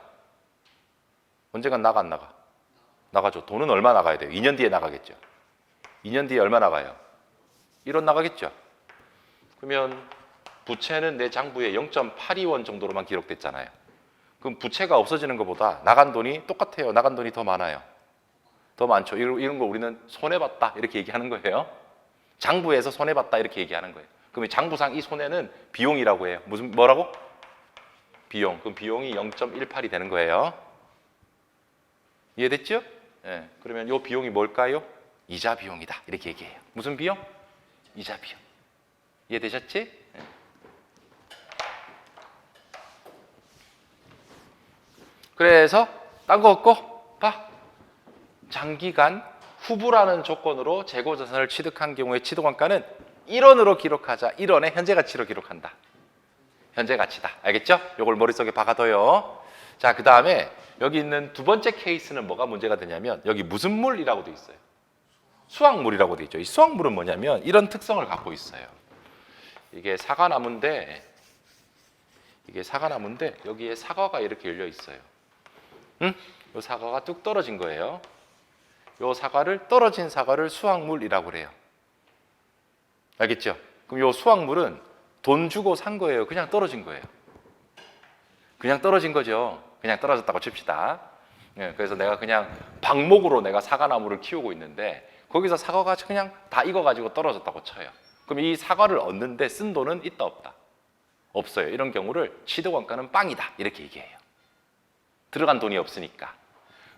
언젠간 나가 안 나가? 나가죠. 돈은 얼마 나가야 돼요? 2년 뒤에 나가겠죠. 2년 뒤에 얼마 나가요? 1원 나가겠죠. 그러면 부채는 내 장부에 0.82원 정도로만 기록됐잖아요. 그럼 부채가 없어지는 것보다 나간 돈이 똑같아요. 나간 돈이 더 많아요. 더 많죠. 이런 걸 우리는 손해봤다 이렇게 얘기하는 거예요. 장부에서 손해봤다 이렇게 얘기하는 거예요. 그러면 장부상 이 손해는 비용이라고 해요. 뭐라고? 비용. 그럼 비용이 0.18이 되는 거예요. 이해됐죠? 네. 그러면 이 비용이 뭘까요? 이자 비용이다 이렇게 얘기해요. 무슨 비용? 이자 비용. 이해되셨지? 네. 그래서 딴 거 없고 봐. 장기간 후불하는 조건으로 재고자산을 취득한 경우에 취득원가는 1원으로 기록하자. 1원의 현재 가치로 기록한다. 현재 가치다. 알겠죠? 이걸 머릿속에 박아둬요. 자, 그 다음에 여기 있는 두 번째 케이스는 뭐가 문제가 되냐면 여기 무슨 물이라고 돼 있어요? 수확물이라고 돼 있죠. 이 수확물은 뭐냐면 이런 특성을 갖고 있어요. 이게 사과나무인데 여기에 사과가 이렇게 열려 있어요. 응? 이 사과가 뚝 떨어진 거예요. 이 떨어진 사과를 수확물이라고 그래요. 알겠죠? 그럼 이 수확물은 돈 주고 산 거예요. 그냥 떨어진 거예요. 그냥 떨어진 거죠. 그냥 떨어졌다고 칩시다. 그래서 내가 그냥 방목으로 내가 사과나무를 키우고 있는데 거기서 사과가 그냥 다 익어가지고 떨어졌다고 쳐요. 그럼 이 사과를 얻는데 쓴 돈은 있다 없다? 없어요. 이런 경우를 취득원가는 빵이다 이렇게 얘기해요. 들어간 돈이 없으니까.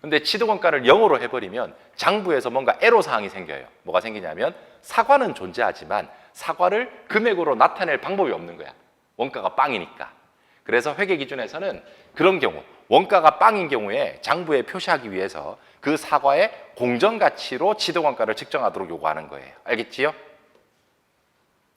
근데 취득원가를 0으로 해버리면 장부에서 뭔가 애로사항이 생겨요. 뭐가 생기냐면 사과는 존재하지만 사과를 금액으로 나타낼 방법이 없는 거야. 원가가 빵이니까. 그래서 회계 기준에서는 그런 경우 원가가 빵인 경우에 장부에 표시하기 위해서 그 사과의 공정가치로 취득원가를 측정하도록 요구하는 거예요. 알겠지요?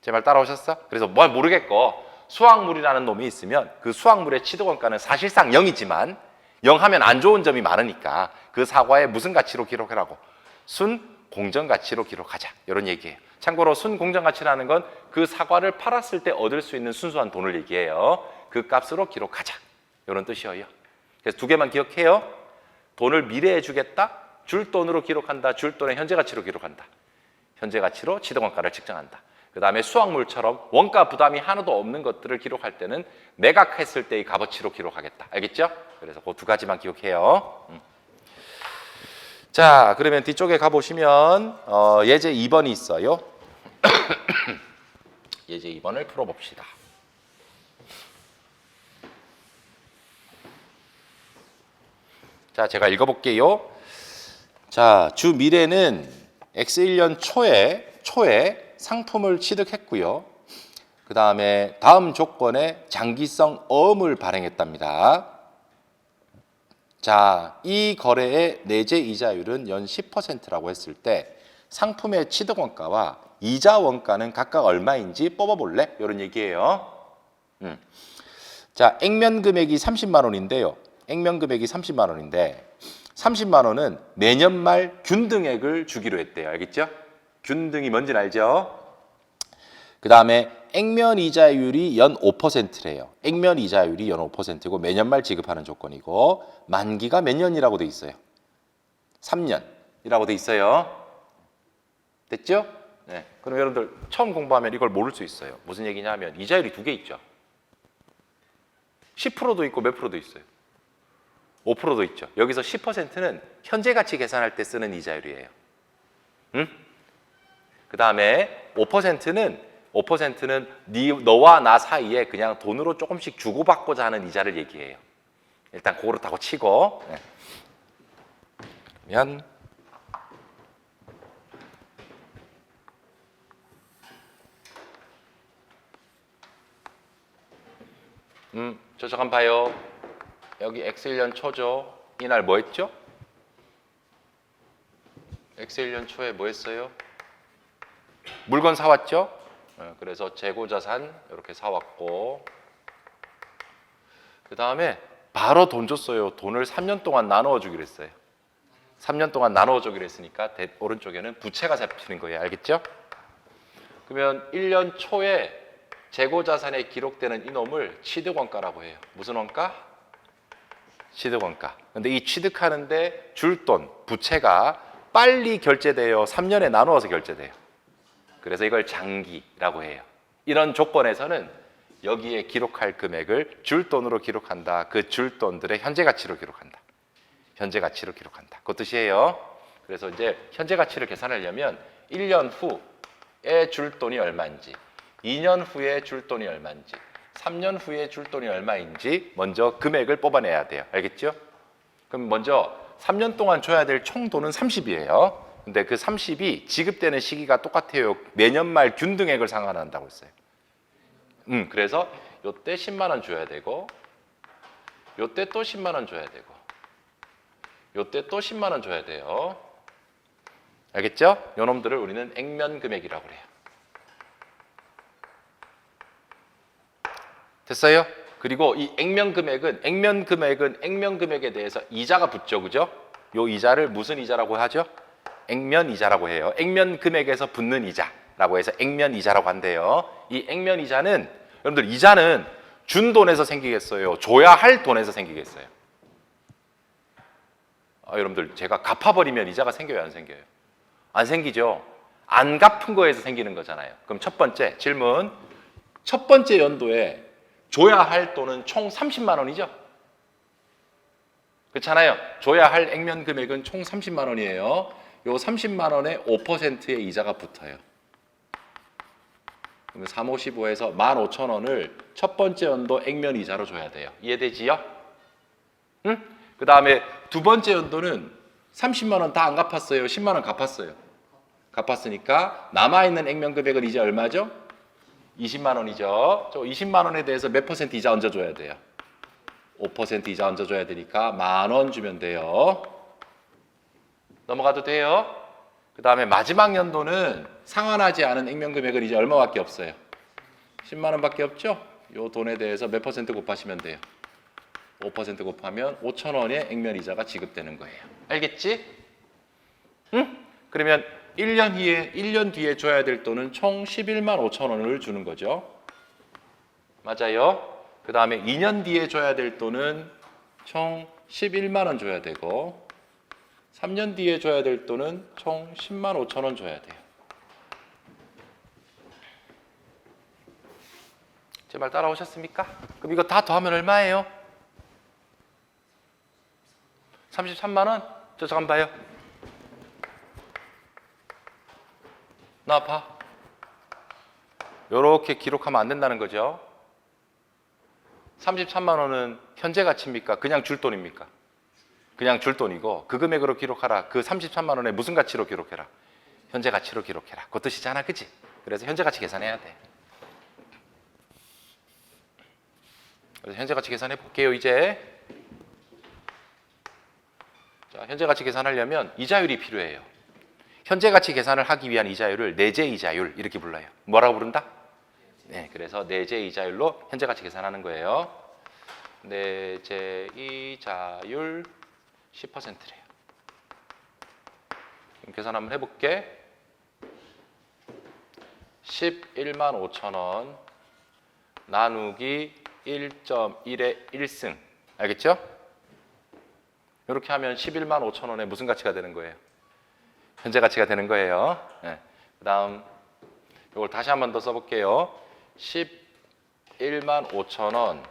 제 말 따라오셨어? 그래서 뭘 모르겠고 수확물이라는 놈이 있으면 그 수확물의 취득원가는 사실상 0이지만 0 하면 안 좋은 점이 많으니까 그 사과의 무슨 가치로 기록하라고? 순 공정가치로 기록하자. 이런 얘기예요. 참고로 순 공정가치라는 건 그 사과를 팔았을 때 얻을 수 있는 순수한 돈을 얘기해요. 그 값으로 기록하자. 이런 뜻이에요. 그래서 두 개만 기억해요. 돈을 미래에 주겠다. 줄 돈으로 기록한다. 줄 돈의 현재 가치로 기록한다. 현재 가치로 취득원가를 측정한다. 그 다음에 수확물처럼 원가 부담이 하나도 없는 것들을 기록할 때는 매각했을 때의 값어치로 기록하겠다. 알겠죠? 그래서 그 두 가지만 기억해요. 자, 그러면 뒤쪽에 가보시면 예제 2번이 있어요. 예제 2번을 풀어봅시다. 자, 제가 읽어볼게요. 자, 주 미래는 X1년 초에 상품을 취득했고요. 그 다음에 다음 조건에 장기성 어음을 발행했답니다. 자, 이 거래의 내재 이자율은 연 10%라고 했을 때 상품의 취득 원가와 이자 원가는 각각 얼마인지 뽑아볼래? 이런 얘기예요. 자, 액면 금액이 30만 원인데요. 액면 금액이 30만 원인데 30만 원은 매년 말 균등액을 주기로 했대요. 알겠죠? 균등이 뭔지는 알죠? 그 다음에 액면 이자율이 연 5%래요. 액면 이자율이 연 5%고 매년 말 지급하는 조건이고 만기가 몇 년이라고 돼 있어요? 3년이라고 돼 있어요. 됐죠? 네. 그럼 여러분들 처음 공부하면 이걸 모를 수 있어요. 무슨 얘기냐면 이자율이 두 개 있죠. 10%도 있고 몇 프로도 있어요. 5%도 있죠. 여기서 10%는 현재 가치 계산할 때 쓰는 이자율이에요. 응? 그 다음에 5%는 너와 나 사이에 그냥 돈으로 조금씩 주고받고자 하는 이자를 얘기해요. 일단 그렇다고 치고. 네. 그러면 저 잠깐 봐요. 여기 X1년 초죠. 이날 뭐 했죠? X1년 초에 뭐 했어요? 물건 사왔죠? 그래서 재고자산 이렇게 사왔고 그 다음에 바로 돈 줬어요. 돈을 3년 동안 나누어 주기로 했어요. 3년 동안 나누어 주기로 했으니까 오른쪽에는 부채가 잡히는 거예요. 알겠죠? 그러면 1년 초에 재고자산에 기록되는 이놈을 취득원가라고 해요. 무슨 원가? 취득원가. 근데 이 취득하는데 줄 돈, 부채가 빨리 결제돼요? 3년에 나누어서 결제돼요? 그래서 이걸 장기라고 해요. 이런 조건에서는 여기에 기록할 금액을 줄 돈으로 기록한다. 그 줄 돈들의 현재 가치로 기록한다. 현재 가치로 기록한다. 그 뜻이에요. 그래서 이제 현재 가치를 계산하려면 1년 후에 줄 돈이 얼마인지, 2년 후에 줄 돈이 얼마인지, 3년 후에 줄 돈이 얼마인지 먼저 금액을 뽑아내야 돼요. 알겠죠? 그럼 먼저 3년 동안 줘야 될 총 돈은 30이에요. 근데 그 30이 지급되는 시기가 똑같아요. 매년 말 균등액을 상환한다고 했어요. 그래서 요때 10만 원 줘야 되고 요때 또 10만 원 줘야 되고 요때 또 10만 원 줘야 돼요. 알겠죠? 요 놈들을 우리는 액면 금액이라고 그래요. 됐어요? 그리고 이 액면 금액은 액면 금액에 대해서 이자가 붙죠. 그죠? 요 이자를 무슨 이자라고 하죠? 액면 이자라고 해요. 액면 금액에서 붙는 이자라고 해서 액면 이자라고 한대요. 이 액면 이자는 여러분들 이자는 준 돈에서 생기겠어요? 줘야 할 돈에서 생기겠어요? 여러분들 제가 갚아버리면 이자가 생겨요? 안 생겨요? 안 생기죠? 안 갚은 거에서 생기는 거잖아요. 그럼 첫 번째 질문. 첫 번째 연도에 줘야 할 돈은 총 30만 원이죠? 그렇잖아요. 줘야 할 액면 금액은 총 30만 원이에요. 요 30만 원에 5%의 이자가 붙어요. 그러면 355에서 15,000원을 첫 번째 연도 액면 이자로 줘야 돼요. 이해되지요? 응? 그 다음에 두 번째 연도는 30만 원 다 안 갚았어요. 10만 원 갚았어요. 갚았으니까 남아있는 액면 금액은 이제 얼마죠? 20만 원이죠. 저 20만 원에 대해서 몇 퍼센트 이자 얹어줘야 돼요? 5% 이자 얹어줘야 되니까 10,000원 주면 돼요. 넘어가도 돼요. 그 다음에 마지막 연도는 상환하지 않은 액면 금액은 이제 얼마밖에 없어요? 10만 원밖에 없죠? 요 돈에 대해서 몇 퍼센트 곱하시면 돼요? 5% 곱하면 5,000원의 액면 이자가 지급되는 거예요. 알겠지? 응? 그러면 1년 뒤에 줘야 될 돈은 총 11만 5천 원을 주는 거죠. 맞아요? 그 다음에 2년 뒤에 줘야 될 돈은 총 11만 원 줘야 되고 3년 뒤에 줘야 될 돈은 총 10만 5천 원 줘야 돼요. 제 말 따라오셨습니까? 그럼 이거 다 더하면 얼마예요? 33만 원? 저 잠깐 봐요. 나 봐. 요렇게 기록하면 안 된다는 거죠. 33만 원은 현재 가치입니까? 그냥 줄 돈입니까? 그냥 줄 돈이고 그 금액으로 기록하라. 그 33만 원에 무슨 가치로 기록해라? 현재 가치로 기록해라. 그 뜻이잖아. 그치? 그래서 현재 가치 계산해야 돼. 그래서 현재 가치 계산해 볼게요, 이제. 자, 현재 가치 계산하려면 이자율이 필요해요. 현재 가치 계산을 하기 위한 이자율을 내재 이자율 이렇게 불러요. 뭐라고 부른다? 네, 그래서 내재 이자율로 현재 가치 계산하는 거예요. 내재 이자율 10%래요. 계산 한번 해볼게. 11만 5천 원 나누기 1.1의 1승. 알겠죠? 이렇게 하면 11만 5천 원에 무슨 가치가 되는 거예요? 현재 가치가 되는 거예요. 네. 그 다음 이걸 다시 한 번 더 써볼게요. 11만 5천 원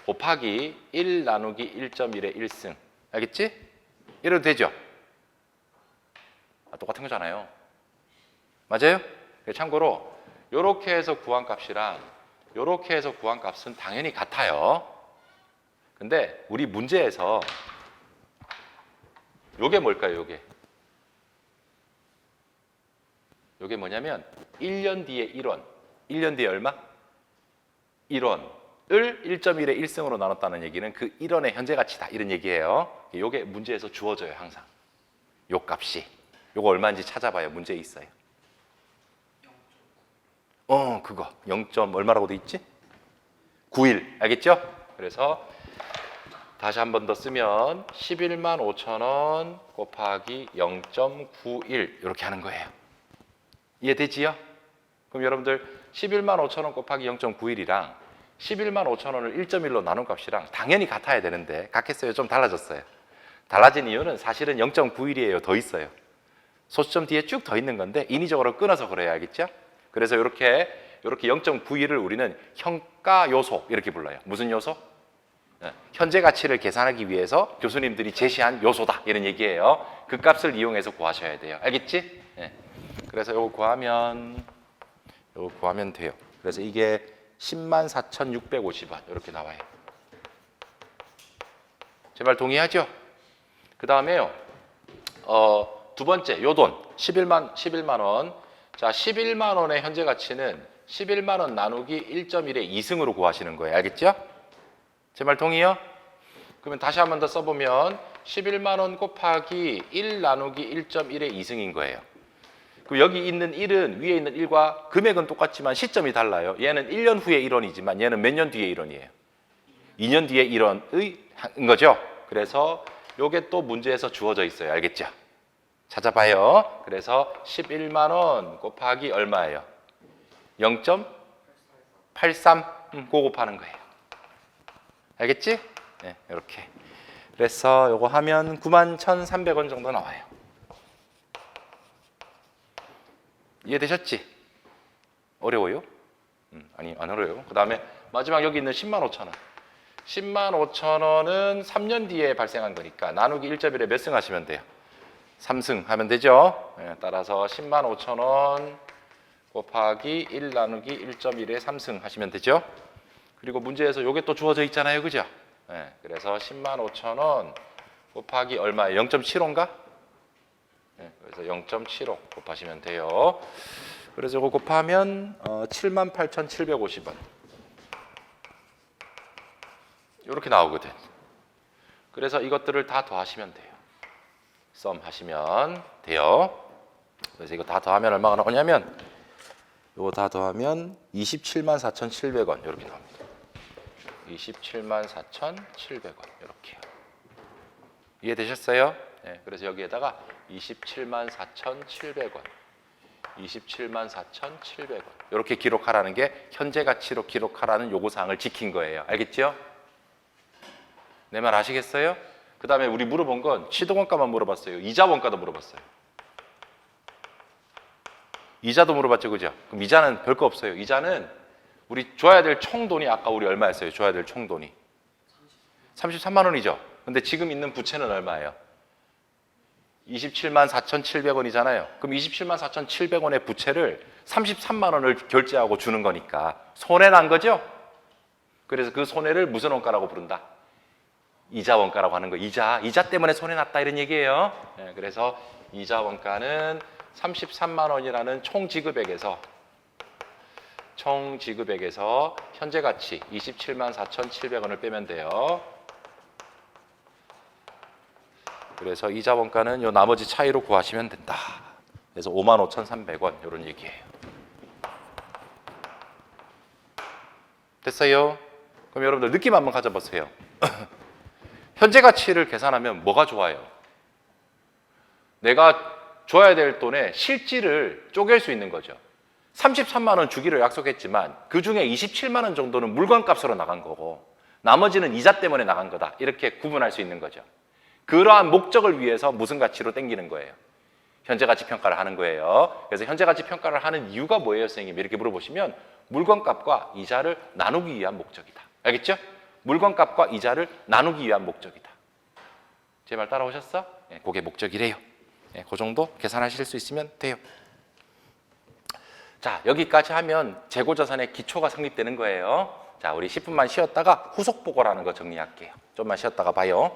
곱하기 1 나누기 1.1의 1승. 알겠지? 이래도 되죠? 똑같은 거잖아요. 맞아요? 참고로 이렇게 해서 구한 값이랑 이렇게 해서 구한 값은 당연히 같아요. 근데 우리 문제에서 요게 뭘까요? 요게 뭐냐면 1년 뒤에 1원 1년 뒤에 얼마? 1원을 1.1의 1승으로 나눴다는 얘기는 그 1원의 현재 가치다 이런 얘기예요. 요게 문제에서 주어져요. 항상 요 값이 요거 얼마인지 찾아봐요. 문제에 있어요. 그거 0. 얼마라고 돼 있지? 91 알겠죠? 그래서 다시 한 번 더 쓰면 11만 5천 원 곱하기 0.91 이렇게 하는 거예요. 이해되지요? 그럼 여러분들 11만 5천 원 곱하기 0.91이랑 11만 5천 원을 1.1로 나눈 값이랑 당연히 같아야 되는데 같겠어요? 좀 달라졌어요. 달라진 이유는 사실은 0.91이에요. 더 있어요. 소수점 뒤에 쭉 더 있는 건데 인위적으로 끊어서 그래야 알겠죠? 그래서 이렇게 0.91을 우리는 현가 요소 이렇게 불러요. 무슨 요소? 현재 가치를 계산하기 위해서 교수님들이 제시한 요소다 이런 얘기예요. 그 값을 이용해서 구하셔야 돼요. 알겠지? 그래서 이거 구하면 돼요. 그래서 이게 104,650원 이렇게 나와요. 제 말 동의하죠? 그 다음에요. 두 번째 요 돈 11만 원. 자, 11만 원의 현재 가치는 11만 원 나누기 1.1의 2승으로 구하시는 거예요. 알겠죠? 제 말 동의요? 그러면 다시 한 번 더 써보면 11만 원 곱하기 1 나누기 1.1의 2승인 거예요. 그럼 여기 있는 1은 위에 있는 1과 금액은 똑같지만 시점이 달라요. 얘는 1년 후에 1원이지만 얘는 몇 년 뒤에 1원이에요? 2년 뒤에 1원인 거죠? 그래서 요게 또 문제에서 주어져 있어요. 알겠죠? 찾아봐요. 그래서 11만 원 곱하기 얼마예요? 0.83 그거 곱하는 거예요. 알겠지? 네, 이렇게. 그래서 요거 하면 91,300원 정도 나와요. 이해되셨지? 어려워요? 아니, 안 어려워요. 그 다음에 마지막 여기 있는 10만 5천 원. 10만 5천 원은 3년 뒤에 발생한 거니까 나누기 1.1에 몇 승 하시면 돼요? 3승 하면 되죠? 네, 따라서 10만 5천 원 곱하기 1 나누기 1.1에 3승 하시면 되죠? 그리고 문제에서 요게 또 주어져 있잖아요. 그죠? 네, 그래서 10만 5천 원 곱하기 얼마예요? 0.75인가? 네, 그래서 0.75 곱하시면 돼요. 그래서 이거 곱하면 78,750원 이렇게 나오거든. 그래서 이것들을 다 더하시면 돼요. 썸 하시면 돼요. 그래서 이거 다 더하면 얼마가 나오냐면 이거 다 더하면 274,700원 이렇게 나옵니다. 274,700원 이렇게요. 이해되셨어요? 네, 그래서 여기에다가 274,700원 274,700원 이렇게 기록하라는 게 현재 가치로 기록하라는 요구사항을 지킨 거예요. 알겠죠? 내 말 아시겠어요? 그 다음에 우리 물어본 건 취득원가만 물어봤어요. 이자 원가도 물어봤어요. 이자도 물어봤죠. 그죠? 그럼 이자는 별거 없어요. 이자는 우리 줘야 될 총돈이 아까 우리 얼마였어요? 줘야 될 총돈이 33만 원이죠. 근데 지금 있는 부채는 얼마예요? 27만 4,700원이잖아요. 그럼 27만 4,700원의 부채를 33만 원을 결제하고 주는 거니까 손해 난 거죠? 그래서 그 손해를 무슨 원가라고 부른다? 이자 원가라고 하는 거. 이자 때문에 손해 났다 이런 얘기예요. 네, 그래서 이자 원가는 33만 원이라는 총 지급액에서 현재 가치 27만 4,700원을 빼면 돼요. 그래서 이자 원가는 요 나머지 차이로 구하시면 된다. 그래서 55,300원 이런 얘기예요. 됐어요? 그럼 여러분들 느낌 한번 가져보세요. 현재 가치를 계산하면 뭐가 좋아요? 내가 줘야 될 돈의 실질을 쪼갤 수 있는 거죠. 33만 원 주기로 약속했지만 그 중에 27만 원 정도는 물건값으로 나간 거고 나머지는 이자 때문에 나간 거다. 이렇게 구분할 수 있는 거죠. 그러한 목적을 위해서 무슨 가치로 땡기는 거예요? 현재 가치 평가를 하는 거예요. 그래서 현재 가치 평가를 하는 이유가 뭐예요, 선생님? 이렇게 물어보시면 물건값과 이자를 나누기 위한 목적이다. 알겠죠? 물건값과 이자를 나누기 위한 목적이다. 제 말 따라오셨어? 네, 그게 목적이래요. 네, 그 정도 계산하실 수 있으면 돼요. 자, 여기까지 하면 재고자산의 기초가 성립되는 거예요. 자, 우리 10분만 쉬었다가 후속 보고라는 거 정리할게요. 좀만 쉬었다가 봐요.